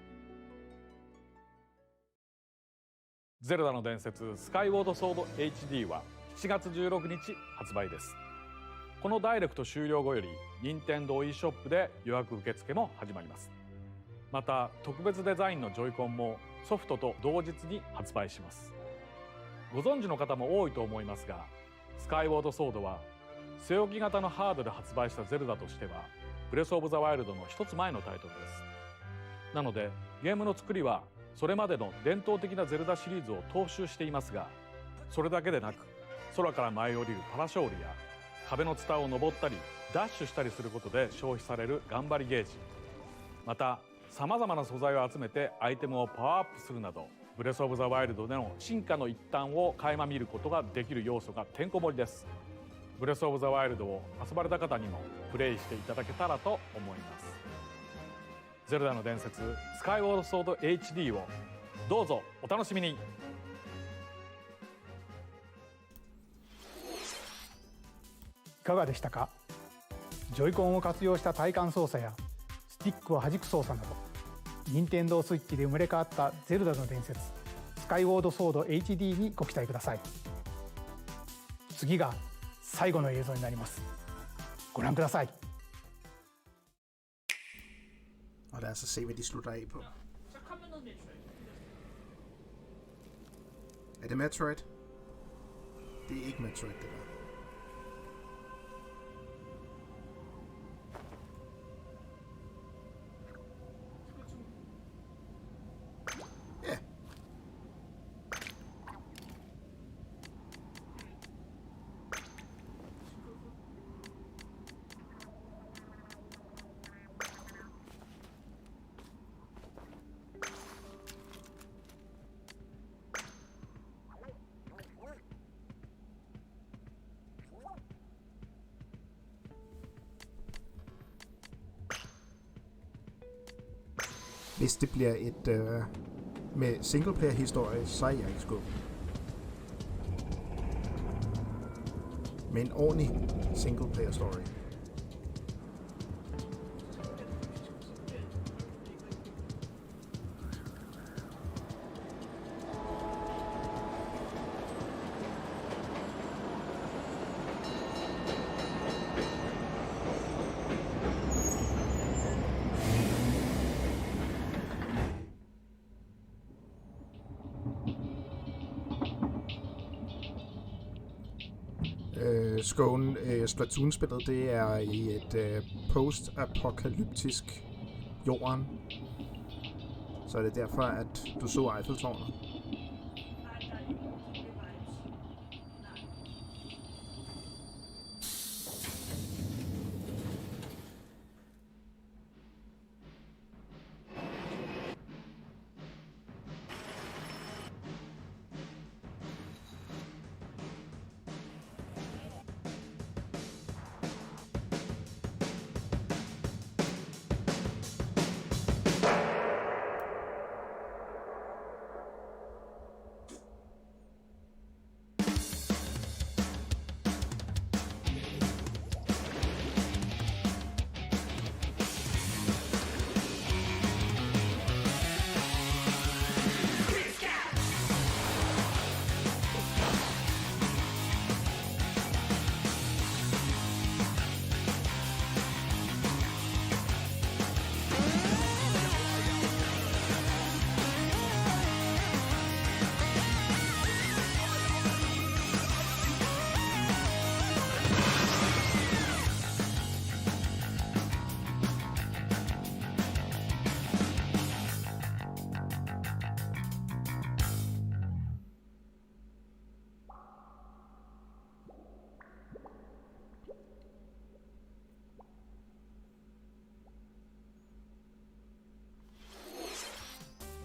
ゼルダの伝説スカイウォードソード HD は7月16日発売です。このダイレクト終了後より任天堂 e ショップで予約受付も始まります。また特別デザインのジョイコンもソフトと同日に発売します。ご存知の方も多いと思いますが、スカイウォードソードは据え置き型のハードで発売したゼルダとしてはブレスオブザワイルドの一つ前のタイトルです。なのでゲームの作りはそれまでの伝統的なゼルダシリーズを踏襲していますが、それだけでなく空から舞い降りるパラショールや壁のツタを登ったりダッシュしたりすることで消費される頑張りゲージ、またさまざまな素材を集めてアイテムをパワーアップするなどブレスオブザワイルドでの進化の一端を垣間見ることができる要素がてんこ盛りです。ブレスオブザワイルドを遊ばれた方にもプレイしていただけたらと思います。ゼルダの伝説スカイウォードソード HD をどうぞお楽しみに。いかがでしたか。ジョイコンを活用した体感操作やスティックを弾く操作など、任天堂スイッチで生まれ変わったゼルダの伝説スカイウォードソード HD にご期待ください。次が最後の映像になります。ご覧ください。 Og lad os så se, hvad de slutter af på. Er det Metroid? Det er ikke Metroid, det der. Ja. Hvis det bliver et med singleplayer-historie, så er jeg ikke skuffet. Med en ordentlig singleplayer-story. Splatoon-spillet, det er i et post-apokalyptisk jorden. Så er det derfor, at du så Eiffeltårnet.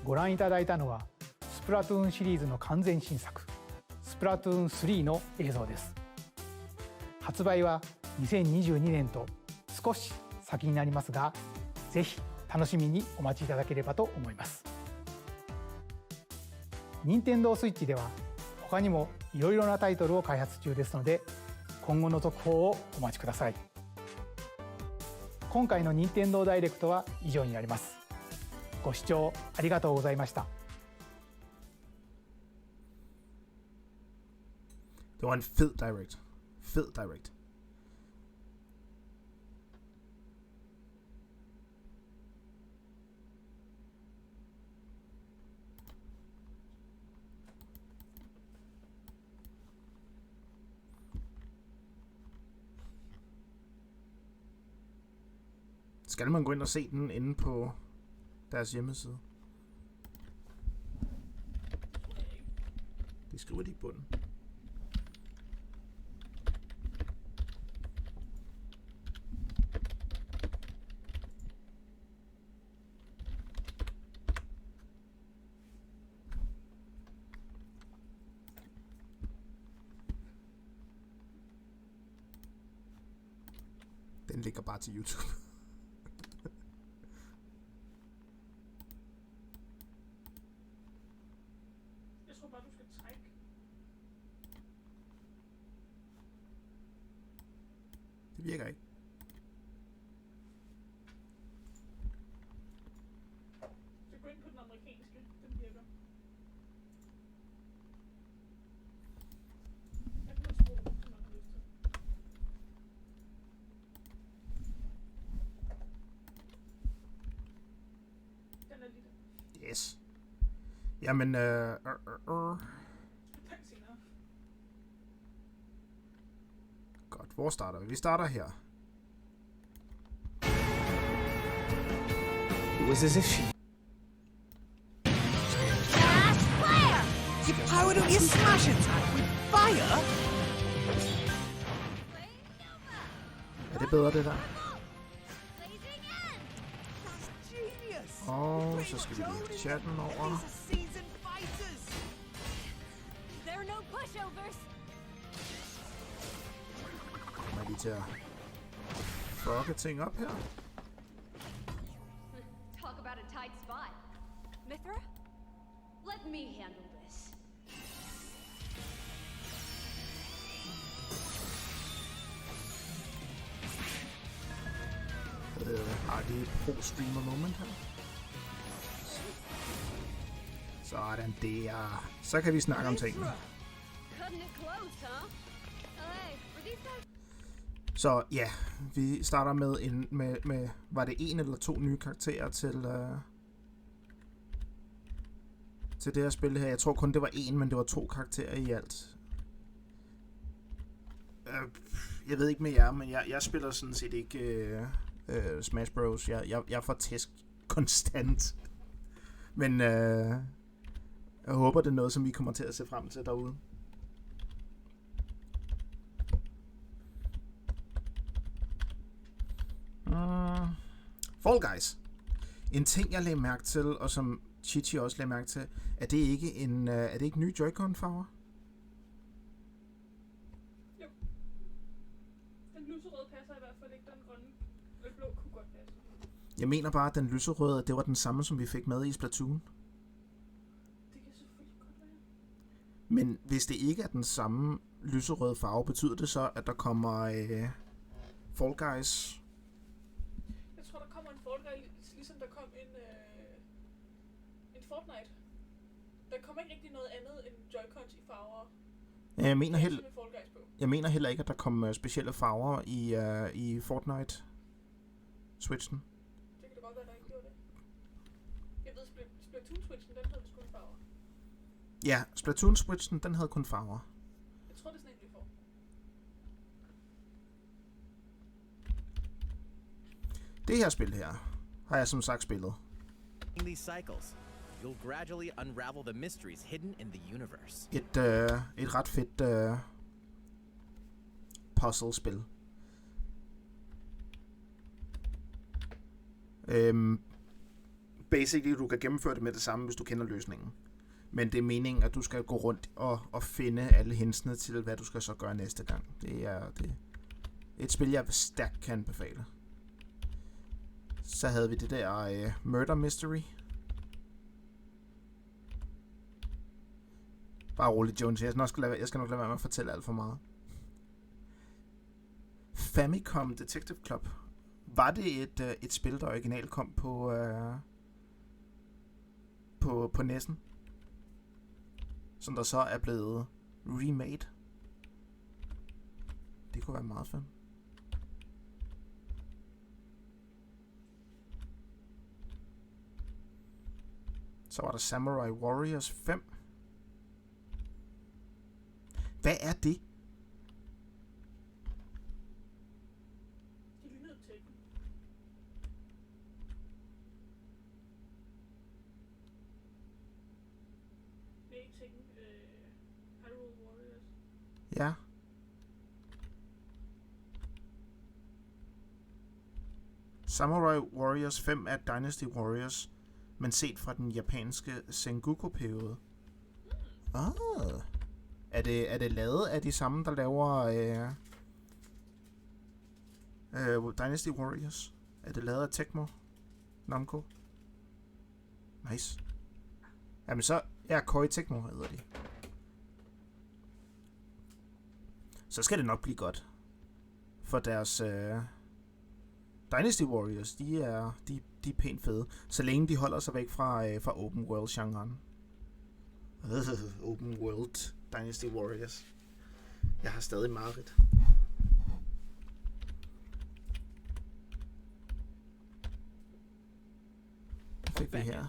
ご覧いただいたのはスプラトゥーンシリーズの完全新作スプラトゥーン3の映像です。発売は2022年と少し先になりますが、ぜひ楽しみにお待ちいただければと思います。任天堂スイッチでは他にもいろいろなタイトルを開発中ですので、今後の続報をお待ちください。今回の任天堂ダイレクトは以上になります。ご視聴ありがとうございました。Det var en fed direct. Fed direct. Skal man gå ind og se den inde på deres hjemmeside? Det skriver de i bunden. Den ligger bare til YouTube. Jeg tror bare, du skal trække. Det virker ikke. Så gå ind på den amerikanske. Den virker. Jeg kan også bruge den, som man har lyst til. Den er lige der. Yes. Jamen, Godt, hvor starter vi? Vi starter her. It was as if she... How do you smash attack with fire? Er det bedre, det der? Genius! Og så skal vi lige have chatten over. There are no pushovers. Kommer jeg lige til at fucke ting op her. Talk about a tight spot. Mithra? Let me handle this. Har de et pro-streamer moment her? Sådan der. Så kan vi snakke om tingene. Cutting it close, huh? Hey, were these guys? Så ja, vi starter med var det en eller to nye karakterer til det her spil her. Jeg tror kun det var en, men det var 2 karakterer i alt. Jeg ved ikke med jer, men jeg spiller sådan set ikke Smash Bros. Jeg får tæsk konstant. Men jeg håber, det er noget, som vi kommer til at se frem til derude. Fall Guys. En ting, jeg lagde mærke til, og som Chichi også lagde mærke til, er det ikke nye Joy-Con-farver? Jo. Den lyserøde passer i hvert fald ikke, den grønne. Den blå kunne godt passe. Jeg mener bare, at den lyserøde, det var den samme, som vi fik med i Splatoon. Det kan selvfølgelig godt være. Men hvis det ikke er den samme lyserøde farve, betyder det så, at der kommer Fall Guys? Jeg tror, der kommer en Fall Guys, ligesom der kom en Fortnite. Der kommer ikke rigtig noget andet end Joy-Cons i farver. Jeg mener heller ikke, at der kom specielle farver i Fortnite Switchen. Det kan da godt være, der ikke gjorde det. Jeg ved, Splatoon Switchen, den havde sgu farver. Ja, Splatoon Switchen, den havde kun farver. Jeg tror, det er sådan en, vi får. Det her spil her har jeg som sagt spillet. In these cycles, you'll gradually unravel the mysteries hidden in the universe. Et ret fedt puzzle-spil. basically, du kan gennemføre det med det samme, hvis du kender løsningen. Men det er meningen, at du skal gå rundt og finde alle hintsene til, hvad du skal så gøre næste gang. Det er et spil, jeg stærkt kan anbefale. Så havde vi det der Murder Mystery. Bare roligt, Jones. Jeg skal nok lade være med at fortælle alt for meget. Famicom Detective Club. Var det et spil, der originalt kom på NES'en? Som der så er blevet remade? Det kunne være meget fedt. Så var der Samurai Warriors 5. Hvad er det? Det ligner Tekken. Nej, ikke Tekken. Hyrule Warriors. Ja. Samurai Warriors 5 er Dynasty Warriors, men set fra den japanske Sengoku-periode. Er det lavet af de samme, der laver Dynasty Warriors? Er det lavet af Tecmo? Namco? Nice. Jamen så... Ja, Koei Tecmo hedder de. Så skal det nok blive godt. For deres... Dynasty Warriors, de er pænt fede. Så længe de holder sig væk fra open world-genren. Open world Dynasty Warriors. Jeg har stadig mareridt. Hvad fik vi her?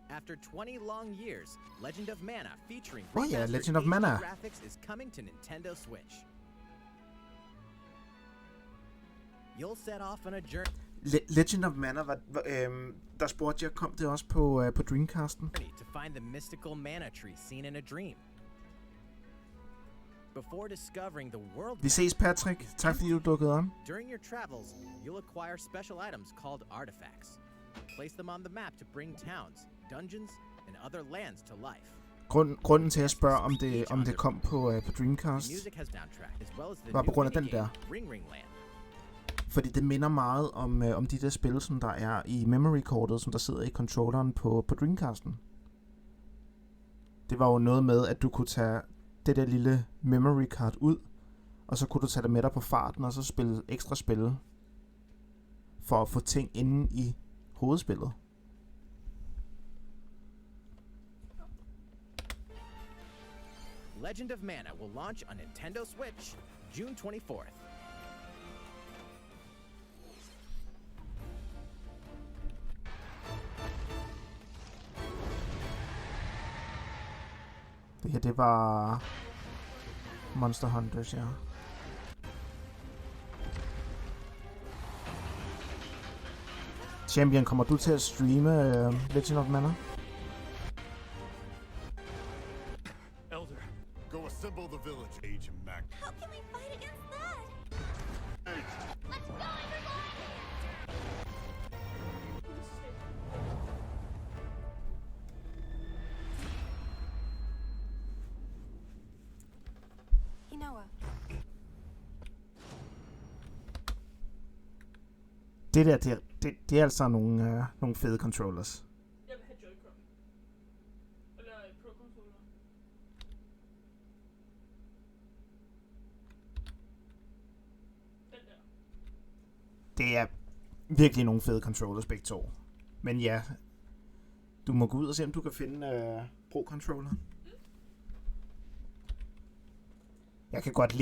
After 20 long years, Legend of Mana featuring ja, Legend of Mana graphics is coming to Nintendo Switch. You'll set off on a journey. Legend of Mana var der spurgte jeg, kom det også på Dreamcasten? To find the mystical mana tree seen in a dream. Before discovering the world. Vi ses, Patrick. Tak fordi du dukkede om. During your travels, you'll acquire special items called artifacts. Place them on the map to bring towns, dungeons, and other lands to life. Grunden til at spørge om det kom på Dreamcast var på grund af den der. Fordi det minder meget om de der spil, som der er i memory-kortet, som der sidder i controlleren på Dreamcasten. Det var jo noget med, at du kunne tage det der lille memory card ud, og så kunne du tage det med dig på farten, og så spille ekstra spil for at få ting inde i hovedspillet. Legend of Mana will launch on Nintendo Switch June 24th. Det her, det var Monster Hunters, ja. Champion, kommer du til at streame Legend of Mana? Elder, go assemble the village, Age and Mac. How can we fight against that? Let's go, everyone! Det der, det er altså nogle fede controllers. Jeg vil have Joy-Con. Eller Pro-controller. Den der. Det er virkelig nogle fede controllers begge to. Men ja, du må gå ud og se, om du kan finde Pro-controller. Jeg kan godt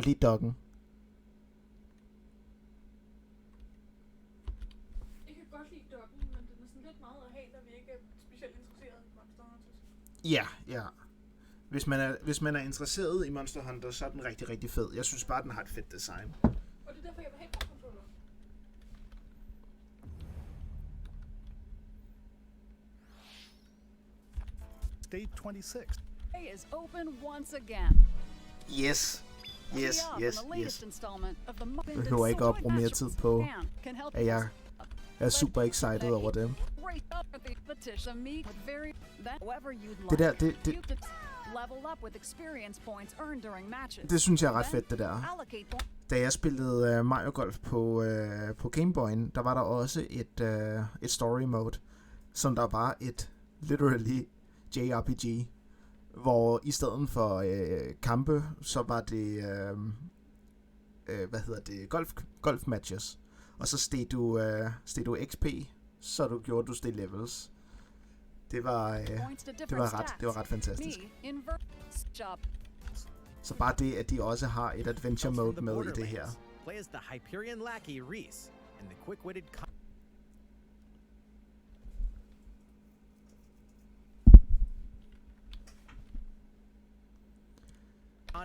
lide dokken. Ja. Hvis man er interesseret i Monster Hunter, så er den rigtig, rigtig fed. Jeg synes bare, den har et fedt design. Og det er derfor, jeg vil have Pro-controller. State 26 is open once again. Yes. Jeg behøver ikke at bruge mere tid på, at jeg Jeg er super excited over det. Det synes jeg er ret fedt, det der. Da jeg spillede Mario Golf på Game Boy'en, der var der også et story mode, som der var et literally JRPG, hvor i stedet for kampe, så var det golf matches, og så steg du XP, så gjorde du steg levels. Det var ret fantastisk. Så bare det, at de også har et adventure mode med i det her. Play as the Hyperion lackey Reese and the quick-witted con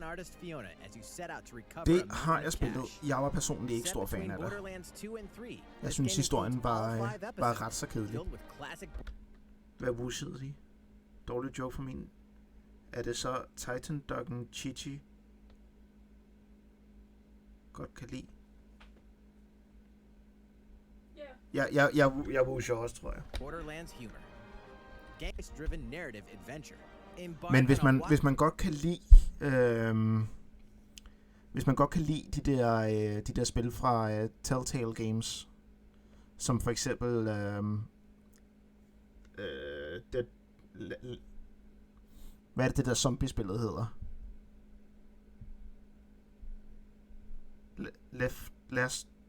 artist Fiona as you set out to recover. Det har jeg spillet. Jeg var personligt ikke stor fan af det. Jeg synes historien var ret så kedelig. Hvad wussede de? Dårlig joke for min. Er det så Titan Doggen Chichi godt kan lide? Jeg wusser også, tror jeg. Borderlands humor. Games-driven narrative adventure. Men hvis man godt kan lide de der spil fra Telltale Games, som for eksempel hvad er det der zombie-spillet hedder?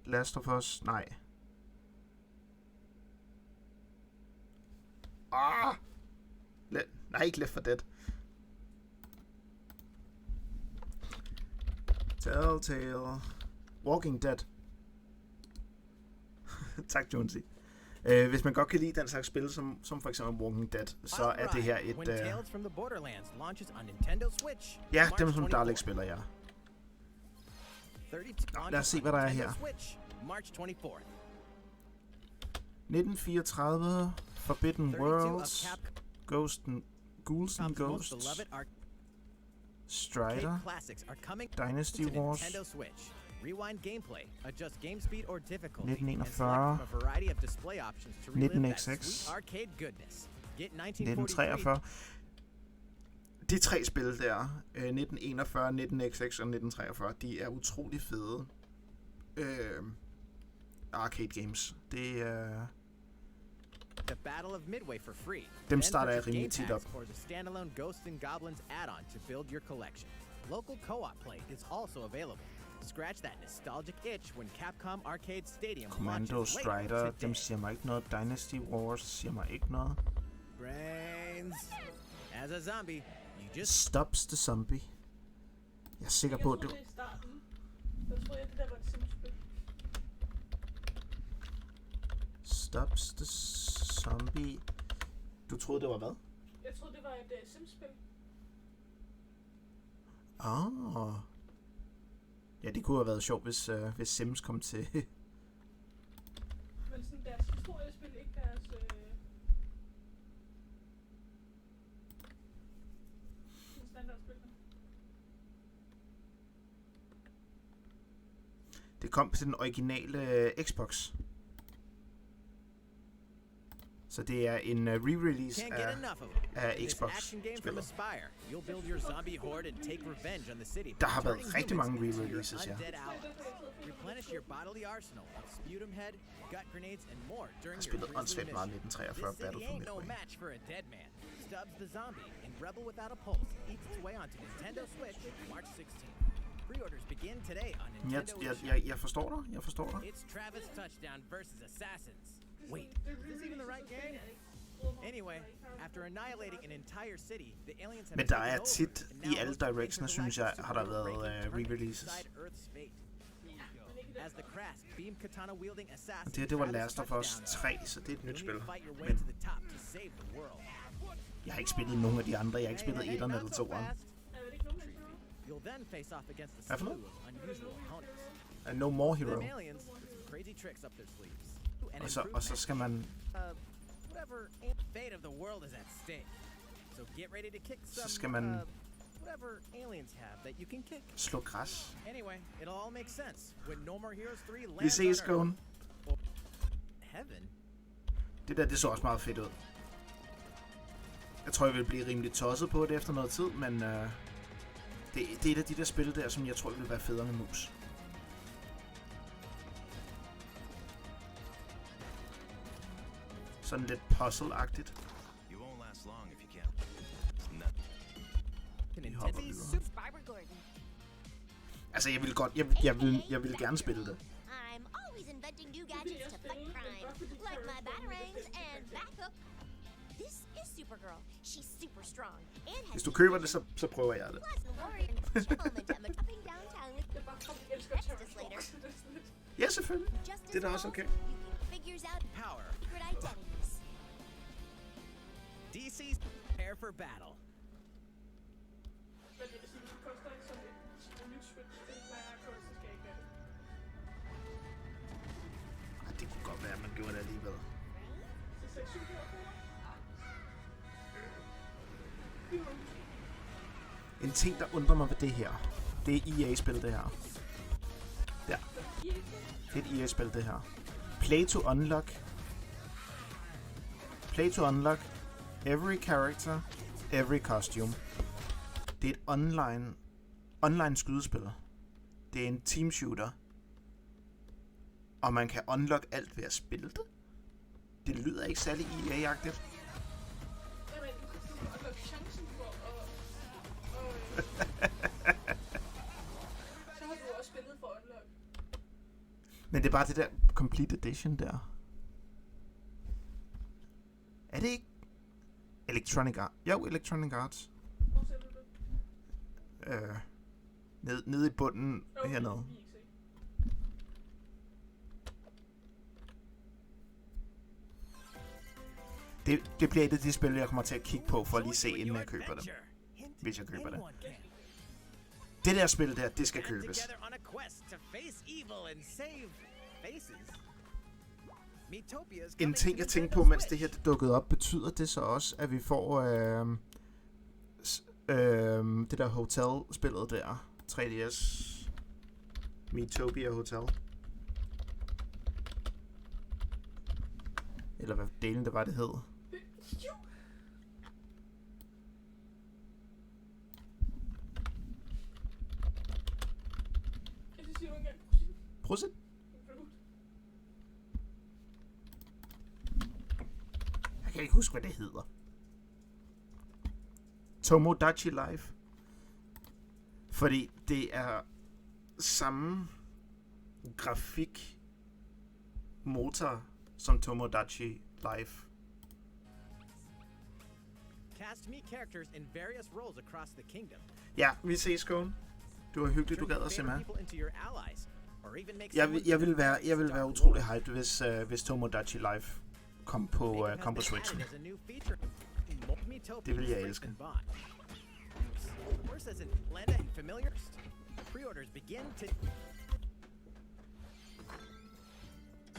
Last of Us? Nej. Nej, ikke Left 4 Dead. Telltale. Walking Dead. Tak, Jonesy. Hvis man godt kan lide den slags spil, som for eksempel Walking Dead, så er det her et... ja, dem som Dalek spiller, ja. Lad os se, hvad der er her. 1934, Forbidden Worlds, Ghouls and Ghosts, Strider, Dynasty Wars, 1941, 19XX, 1943. De tre spil der, 1941, 19XX og 1943, de er utrolig fede arcade games. Det er... The Battle of Midway for free. Dem starter jeg rimelig tit op. Or the standalone Ghosts and Goblins add-on to build your collection. Local co-op play is also available. Scratch that nostalgic itch when Capcom Arcade Stadium Commando, Strider, dem siger mig ikke noget. Dynasty Wars siger mig ikke noget. Brains. As a zombie, you just Stops the zombie. Jeg er sikker på, at det... Jeg tror, det der var et Sims-spil. Stops the zombie. Du troede, det var hvad? Jeg troede, det var et Sims-spil. Ja, det kunne have været sjovt, hvis Sims kom til. Men sådan deres historiespil, ikke deres... standardspil. Det kom til den originale Xbox. Så det er en re-release af Xbox-spillet. Der har været rigtig mange re-releases, ja. Jeg har spillet åndssvagt meget 1943 Battle for Midway. Jeg forstår dig. Wait, is this even the right game? Anyway, after annihilating an entire city, the aliens have... Men der er tit i alle directioner, synes jeg, har der været re-releases. Og det var Last of Us 3, så det er et nyt spil. Men jeg har ikke spillet nogen af de andre. Jeg har ikke spillet 1'eren eller 2'eren. Hvad for noget? No More Hero. Og så skal man... Så skal man... slå græs. Vi ses, Skåne. heaven. Det der, det så også meget fedt ud. Jeg tror, jeg vil blive rimelig tosset på det efter noget tid, men det er et af de der spil der, som jeg tror vil være federe med mus. Sådan lidt puzzle-agtigt. You won't last long if you can't. Vi hopper videre. Altså, jeg vil gerne spille det. I'm always inventing new gadgets to fight crime, like my batarangs and backup. This is Supergirl. She's super strong and has. Hvis du køber det, så prøver jeg det. Ja, selvfølgelig. Det er da også okay. Power. DC's prepare for battle. Men jeg vil sige, det koster ikke sådan et nyt Switch-spil, plejer at koste, skal jeg ikke gøre det. Det kunne godt være, at man gjorde det alligevel. Så 6-7 kroner? En ting, der undrer mig ved det her, det er EA-spil, det her. Ja. Det er et EA-spil, det her. Play to unlock. Play to unlock. Every character. Every costume. Det er et online skydespil. Det er en team shooter. Og man kan unlock alt ved at spille det. Det lyder ikke særlig EA-agtigt. Jamen, du kan unlock chancen for at... Så har du også spillet for unlock. Men det er bare det der Complete Edition der. Er det ikke Electronic Arts? Jo, Electronic Arts. Hvor ser du det? Nede i bunden hernede. Det bliver et af de spil, jeg kommer til at kigge på for at lige se, inden jeg køber dem. Hvis jeg køber det. Det der spil der, det skal købes. En ting, jeg tænkte på, mens det her dukkede op, betyder det så også, at vi får det der hotel-spillet der. 3DS. Metopia Hotel. Eller hvad delen det var, det hed. Procent? Jeg kan ikke huske, hvad det hedder. Tomodachi Life. Fordi det er samme grafik motor som Tomodachi Life. Cast me characters in various roles across the kingdom. Ja, vi ses, Skåne. Det var hyggeligt, du gad at se med. Jeg vil være utrolig hyped, hvis Tomodachi Life kom på Switchen. Det vil jeg elske.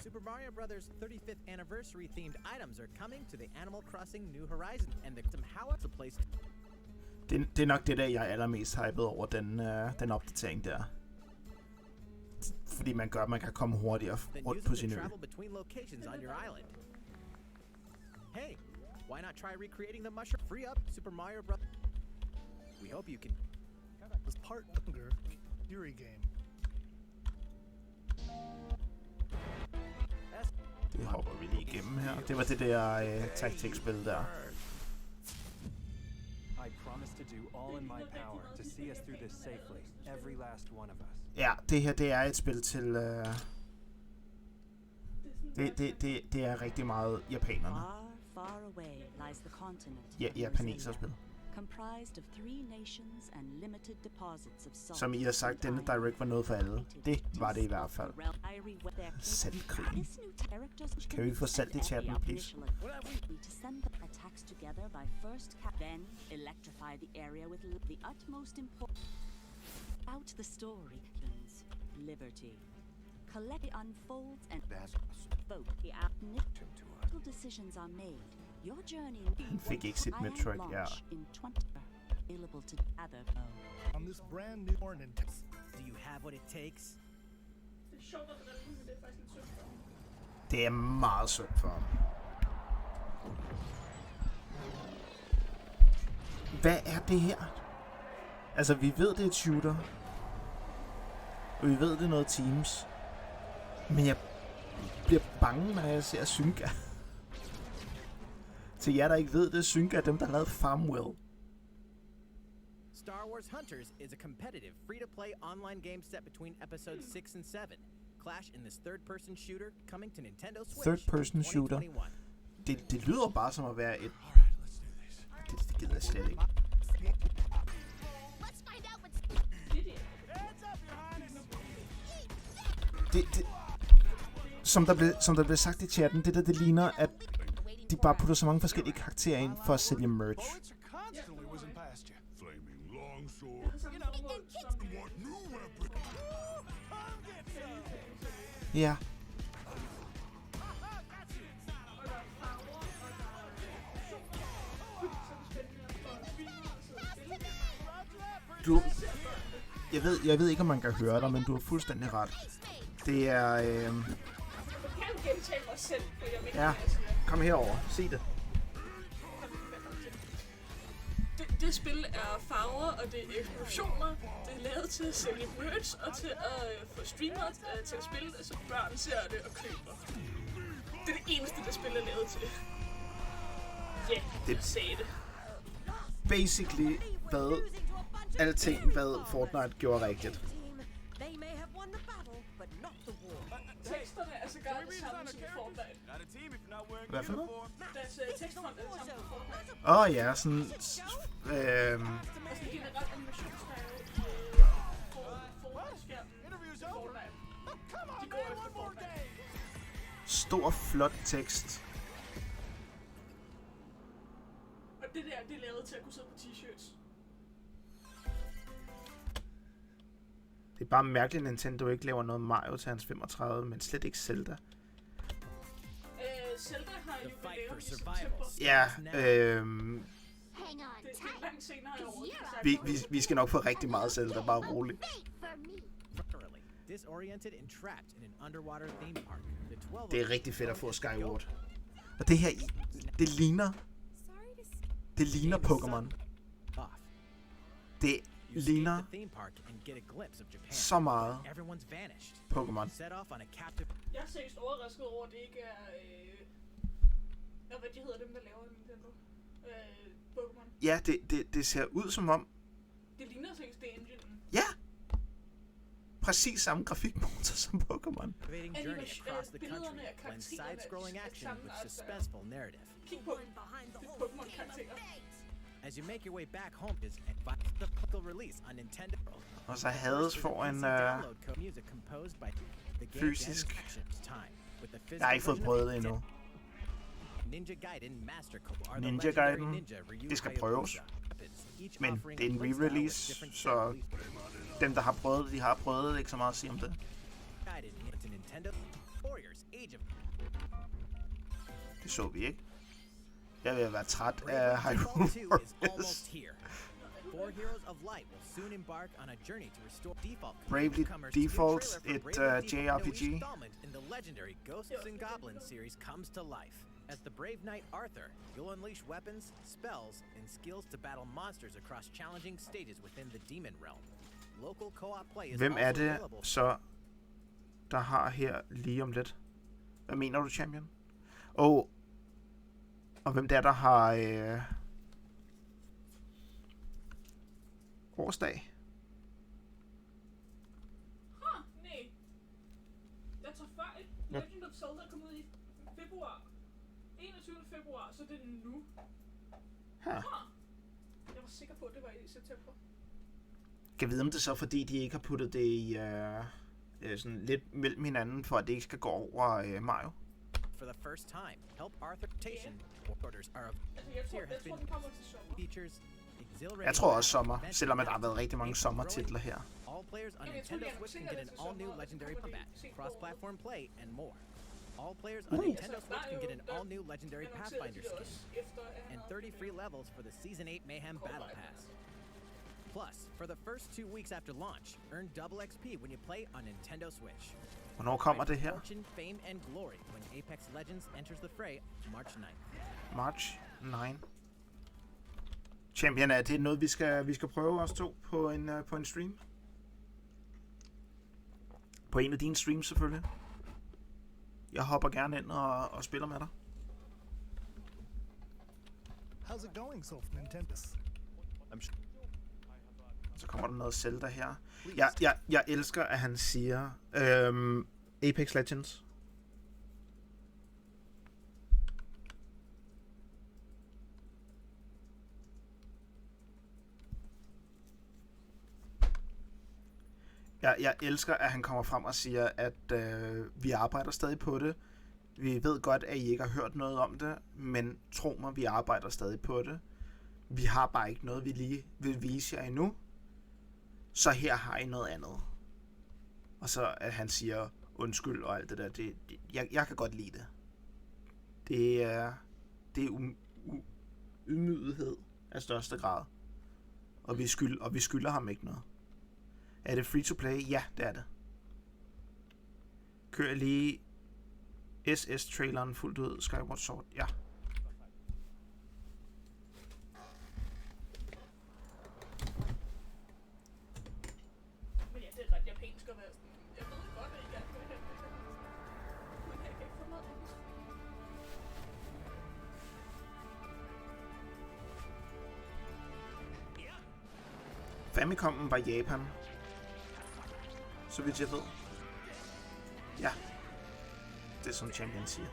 Super Mario Brothers 35th anniversary themed items are coming to the Animal Crossing New Horizons, and how it's a place. Det er nok det der, jeg er allermest hyped over, den opdatering der. Fordi man kan komme hurtigere rundt på sin ø. Hey, why not try recreating the mushroom free up Super Mario Brothers? We hope you can. Was part younger Fury game. Det hopper vi lige igennem her. Det var det der taktikspil der. I promise to do all in my power to see us through this safely, every last one of us. Ja, det her det er et spil til det er rigtig meget japanerne. Far away lies the continent. Japaneserspil. Comprised of 3 nations and limited deposits of salt. Som I har sagt, denne direct var noget for alle. Det var det i hvert fald. Saltkrigen. Kan vi få salt i chatten, please? To send the attacks together by first then electrify the area with the utmost importance. Out the story, liberty. Collect unfolds and vote the outcome. Decisions are made. Your journey Han fik ikke sit Metroid, ja. Available to other on this brand new ornament. Do you have what it takes? Det er sjovt, at det er faktisk lidt sødt. Det er meget synd for ham. Hvad er det her? Altså, vi ved, det er et shooter. Og vi ved, det er noget Teams. Men jeg bliver bange, når jeg ser Synka. Til jer, der ikke ved det, Synka er dem, der har lavet Farmville. Star Wars Hunters is a competitive, free-to-play online game set between episodes 6 and 7. Clash in this third-person shooter coming to Nintendo Switch. Third-person shooter. Det lyder bare som at være et... Det gider jeg slet ikke. Som der blev sagt i chatten, det ligner, at de bare putter så mange forskellige karakterer ind for at sælge merch. Ja. Jeg ved ikke, om man kan høre dig, men du har fuldstændig ret. Det er... Ja, kom herover. Se det. Det spil er farver, og det er eksplosioner. Det er lavet til at sælge merch, og til at få streamere til at spille det, så børn ser det og køber. Det er det eneste, det spil er lavet til. Ja, det sagde det. Basically, hvad Fortnite gjorde rigtigt. Teksterne er så godt det samme som Fortnite. Hvad for noget? Deres tekstfond er det samme som Fortnite. Åh ja, sådan... Altså generelt animationsstyle foran skærmen Fortnite. De går efter Fortnite. Stor, flot tekst. Og det der, det er lavet til at kunne sidde på t-shirts. Det er bare mærkeligt, at Nintendo ikke laver noget Mario til hans 35, men slet ikke Zelda. Zelda har jo lavet i september. Ja, Det er langt senere i året. vi skal nok få rigtig meget Zelda, bare roligt. Det er rigtig fedt at få Skyward. Og det her, det ligner Pokémon. Det ligner så meget Pokémon. Jeg er seriøst overrasket over, at det ikke er... hvad de hedder dem, der laver Nintendo? Pokémon. Ja, det ser ud som om... Det ligner seriøst, det er enginen. Ja! Præcis samme grafikmotor som Pokémon. Billederne af karaktererne er samme art. Kig på Pokémon-karakterer. As you make your way back home is the release on Nintendo. Og så Hades får en fysisk. Jeg har ikke fået prøvet det endnu. Ninja Gaiden, det skal prøves. Men det er en re-release, så dem der har prøvet det, de har prøvet det, ikke så meget at sige om det. Det så vi ikke. Jeg vil være træt af Hyrule Warriors. Bravely Default, et JRPG. As the brave knight Arthur, you'll unleash weapons, spells, and skills to battle monsters across challenging stages within the demon realm. Local co-op play is Hvem er det så, der har her lige om lidt? Hvad mener du, champion? Og hvem der har årsdag? Nej. Jeg tager fejl. Legend of Zelda kom ud i februar. 21. februar, så det er nu. Jeg var sikker på, at det var i september. Kan vide, om det så fordi, de ikke har puttet det i sådan lidt mellem hinanden, for at det ikke skal gå over Mario? For the first time, help Arthur rotation orders are features. Jeg tror også sommer, selvom der har været rigtig mange sommertitler her. All players on Nintendo Switch can get an all-new legendary combat, cross-platform play, and more. All players on Nintendo Switch can get an all-new legendary Pathfinder skin, and 30 free levels for the Season 8 Mayhem Battle Pass. Plus, for the first 2 weeks after launch, earn double XP when you play on Nintendo Switch. Hvornår kommer det her? Fortune, fame, and glory when Apex Legends enters the fray March 9th. March 9. Champion, er det noget, vi skal prøve os to på en stream? På en af dine streams, selvfølgelig. Jeg hopper gerne ind og spiller med dig. How's it going so for Nintendo's? Så kommer der noget Zelda her. Jeg elsker, at han siger Apex Legends. Jeg elsker, at han kommer frem og siger, at vi arbejder stadig på det. Vi ved godt, at I ikke har hørt noget om det, men tro mig, vi arbejder stadig på det. Vi har bare ikke noget, vi lige vil vise jer endnu. Så her har I noget andet. Og så at han siger undskyld og alt det der. Jeg kan godt lide det. Det er ydmyghed af største grad. Og vi skylder ham ikke noget. Er det free to play? Ja, det er det. Kører lige SS-traileren fuldt ud. Skyward Sword, ja. Men ja, det er ret japansk at være sådan. Jeg ved godt, at I gerne vil have det. Men jeg kan ikke få noget engelsk. Famicom'en var Japan. Så vidt jeg ved. Ja. Det er som Champion siger.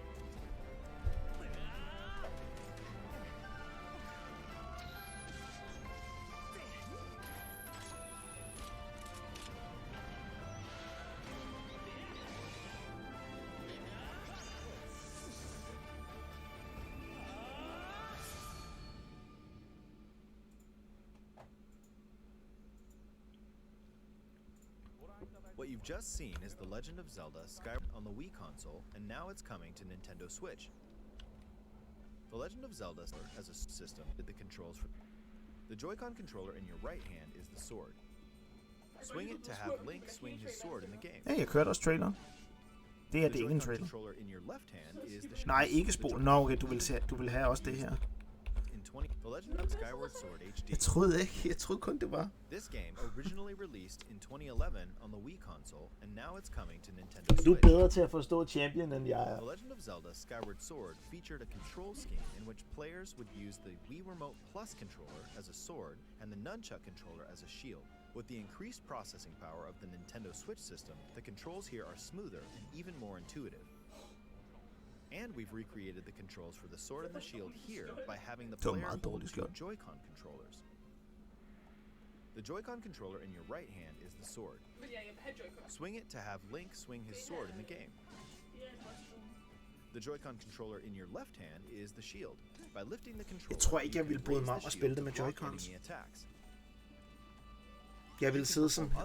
What you've just seen is The Legend of Zelda Skyward on the Wii console, and now it's coming to Nintendo Switch. The Legend of Zelda has a system with the controls for the Joy-Con controller in your right hand is the sword. Swing it to have Link swing his sword in the game. Ja, jeg kørte også traileren. Det er det ikke en trailer. Controller in your left hand is the Nej, ikke spol. Nå, okay, du vil have også det her. The Legend of Skyward Sword HD. Jeg troede kun det var. This game originally released in 2011 on the Wii console, and now it's coming to Nintendo Switch. Du er bedre til at forstå Champion end jeg er. The Legend of Zelda Skyward Sword featured a control scheme in which players would use the Wii Remote Plus controller as a sword and the Nunchuck controller as a shield. With the increased processing power of the Nintendo Switch system, the controls here are smoother and even more intuitive. And we've recreated the controls for the sword and the shield here by having the player hold two Joy-Con controllers. The Joy-Con controller in your right hand is the sword. Swing it to have Link swing his sword in the game. The Joy-Con controller in your left hand is the shield. By lifting the controller, jeg tror ikke, jeg ville bryde mig om at spille det med Joy-Cons. Jeg vil sidde sådan her.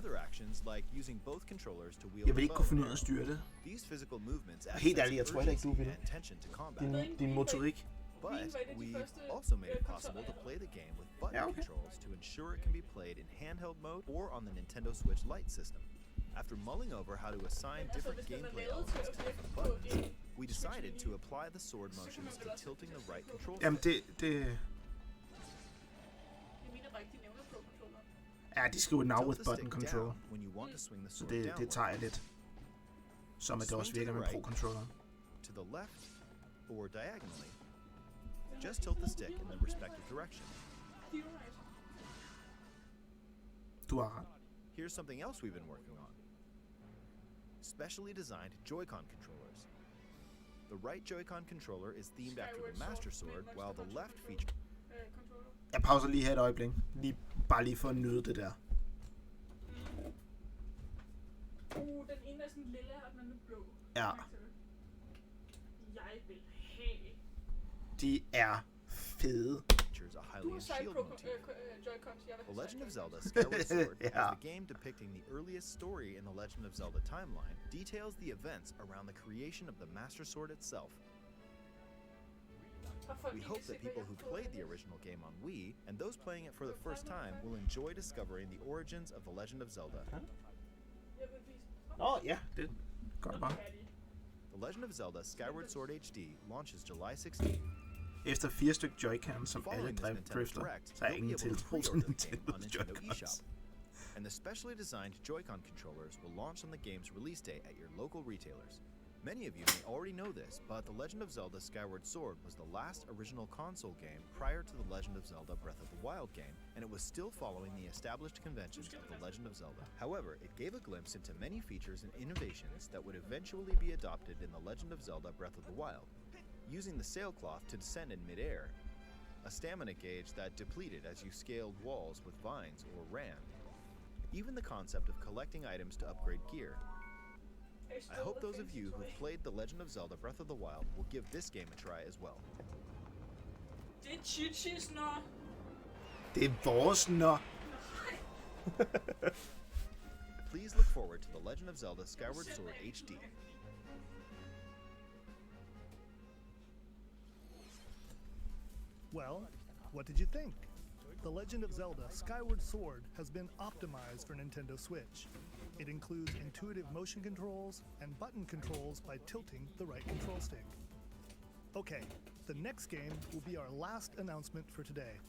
Jeg vil ikke kunne finde ud af at styre det. Helt ærligt, jeg tror heller ikke, du vil. Din motorik. But we also made it possible to play the game with button controls to ensure it can be played in handheld mode or on the Nintendo Switch Lite system. After mulling over how to assign different gameplay elements to different buttons, we decided to apply the sword motions to tilting the right control. Jamen det... Ja, de skriver now with button control. Så det tager jeg lidt. Som at det også virker med pro-controller. To the left or diagonally. Just tilt the stick in the respective direction. Du har ret. Here's something else we've been working on. Specially designed Joy-Con controllers. The right Joy-Con controller is themed after the Master Sword, while the left feature... Jeg pauser lige her et øjeblik. Bare lige for at nyde det der. Den ene er sådan lille, og den anden er blå. Ja. Jeg vil have. De er fede. The Legend of Zelda Skyward Sword is the game depicting the earliest story in the Legend of Zelda timeline, details the events around the creation of the Master Sword itself. We hope that people who played the original game on Wii and those playing it for the first time will enjoy discovering the origins of The Legend of Zelda. Oh, ja, det godt bare. The Legend of Zelda Skyward Sword HD launches July 16th. Efter 4 stykker Joy-Con, som alle drifter, så er ingen tiltro til Nintendo's Joy-Cons. And the specially designed Joy-Con controllers will launch on the game's release day at your local retailers. Many of you may already know this, but The Legend of Zelda Skyward Sword was the last original console game prior to The Legend of Zelda Breath of the Wild game, and it was still following the established conventions of The Legend of Zelda. However, it gave a glimpse into many features and innovations that would eventually be adopted in The Legend of Zelda Breath of the Wild. Using the sailcloth to descend in midair, a stamina gauge that depleted as you scaled walls with vines or ran, even the concept of collecting items to upgrade gear. I hope those of you who've played The Legend of Zelda Breath of the Wild will give this game a try as well. Det er Chichis, nå. Det er vores, nå. Please look forward to The Legend of Zelda Skyward Sword HD. Well, what did you think? The Legend of Zelda Skyward Sword has been optimized for Nintendo Switch. It includes intuitive motion controls and button controls by tilting the right control stick. Okay, the next game will be our last announcement for today.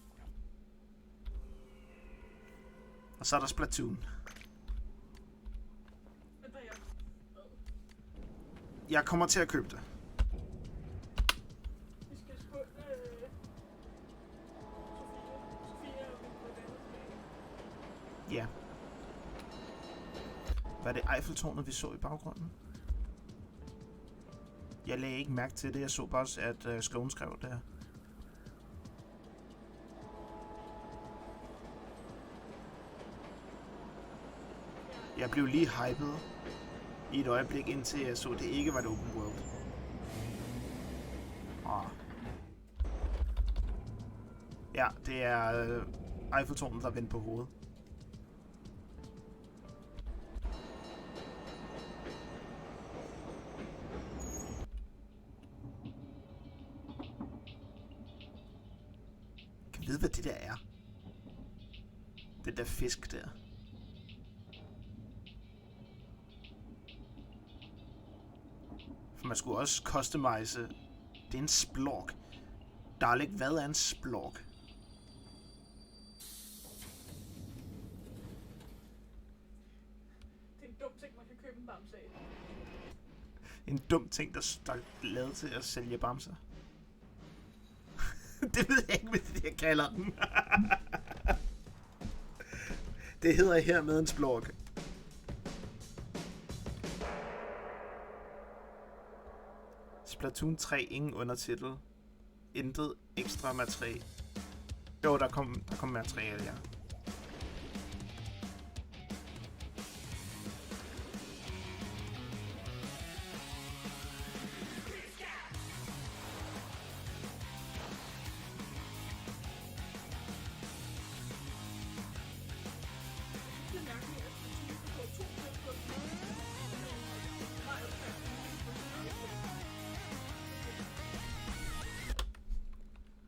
Og så er der Splatoon. Jeg kommer til at købe det. Ja. Var det Eiffeltårnet, vi så i baggrunden? Jeg lagde ikke mærke til det. Jeg så bare, at Skåne skrev der. Jeg blev lige hyped i et øjeblik, indtil jeg så, at det ikke var et open world. Ja, det er Eiffeltårnet, der er vendt på hovedet. Jeg ved, hvad det der er. Det der fisk der. For man skulle også customize. Det er en splork. Dalek, hvad er en splork? Det er en dum ting, man kan købe en bamse af. En dum ting, der er lavet til at sælge bamser. Det ved jeg ikke, hvad det jeg kalder den. Det hedder hermed en splork. Splatoon 3, ingen undertitel. Intet ekstra materiale. Jo, der kom materiale, ja.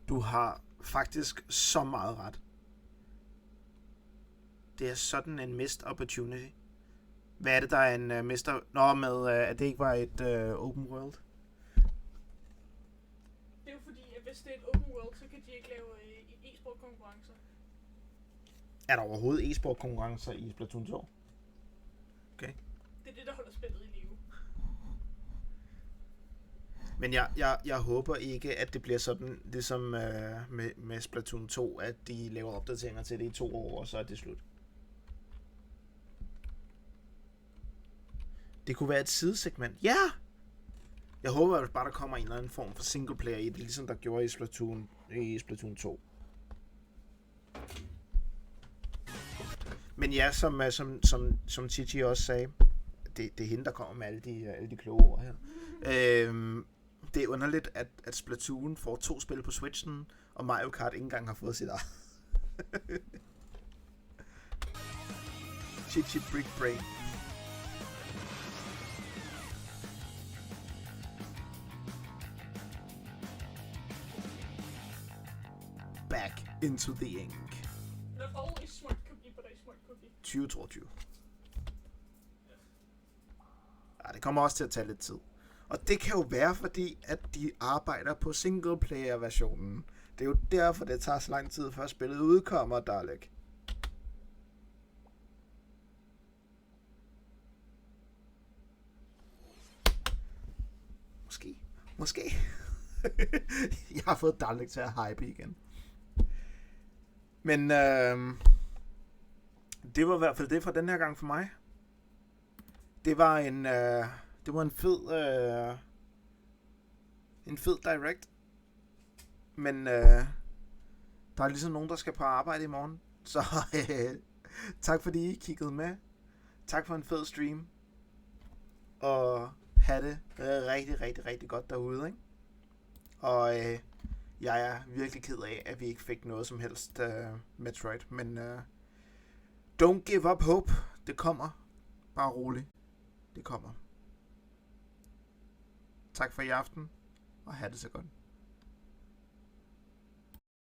Du har faktisk så meget ret. Det er sådan en missed opportunity. Hvad er det, der er en missed... Nå, med at det ikke var et open world? Det er jo fordi, at hvis det er et open world, så kan de ikke lave e-sport konkurrencer. Er der overhovedet e-sport konkurrencer i Splatoon 2? Okay. Det er det, der holder spillet i live. Men jeg håber ikke, at det bliver sådan, ligesom med Splatoon 2, at de laver opdateringer til det i 2 år, og så er det slut. Det kunne være et sidesegment. Ja! Jeg håber, at bare der kommer en eller anden form for singleplayer i det, ligesom der gjorde i Splatoon 2. Men ja, som Chichi også sagde, det er hende, der kommer med alle de kloge ord her. Det er underligt, at Splatoon får 2 spil på Switchen, og Mario Kart ikke engang har fået sit eget. Chichi Brick Brain. Into the Ink. There's always smart cookie, but I smart cookie. 2022. Ja, det kommer også til at tage lidt tid. Og det kan jo være, fordi at de arbejder på singleplayer-versionen. Det er jo derfor, det tager så lang tid, før spillet udkommer, Dalek. Måske. Jeg har fået Dalek til at hype igen. Men det var i hvert fald det for den her gang for mig. Det var en fed direct. Men der er ligesom nogen, der skal på arbejde i morgen. Så tak fordi I kiggede med. Tak for en fed stream. Og have det rigtig, rigtig, rigtig godt derude, ikke? Og jeg er virkelig ked af, at vi ikke fik noget som helst Metroid. Men don't give up hope. Det kommer. Bare rolig. Det kommer. Tak for i aften, og have det så godt.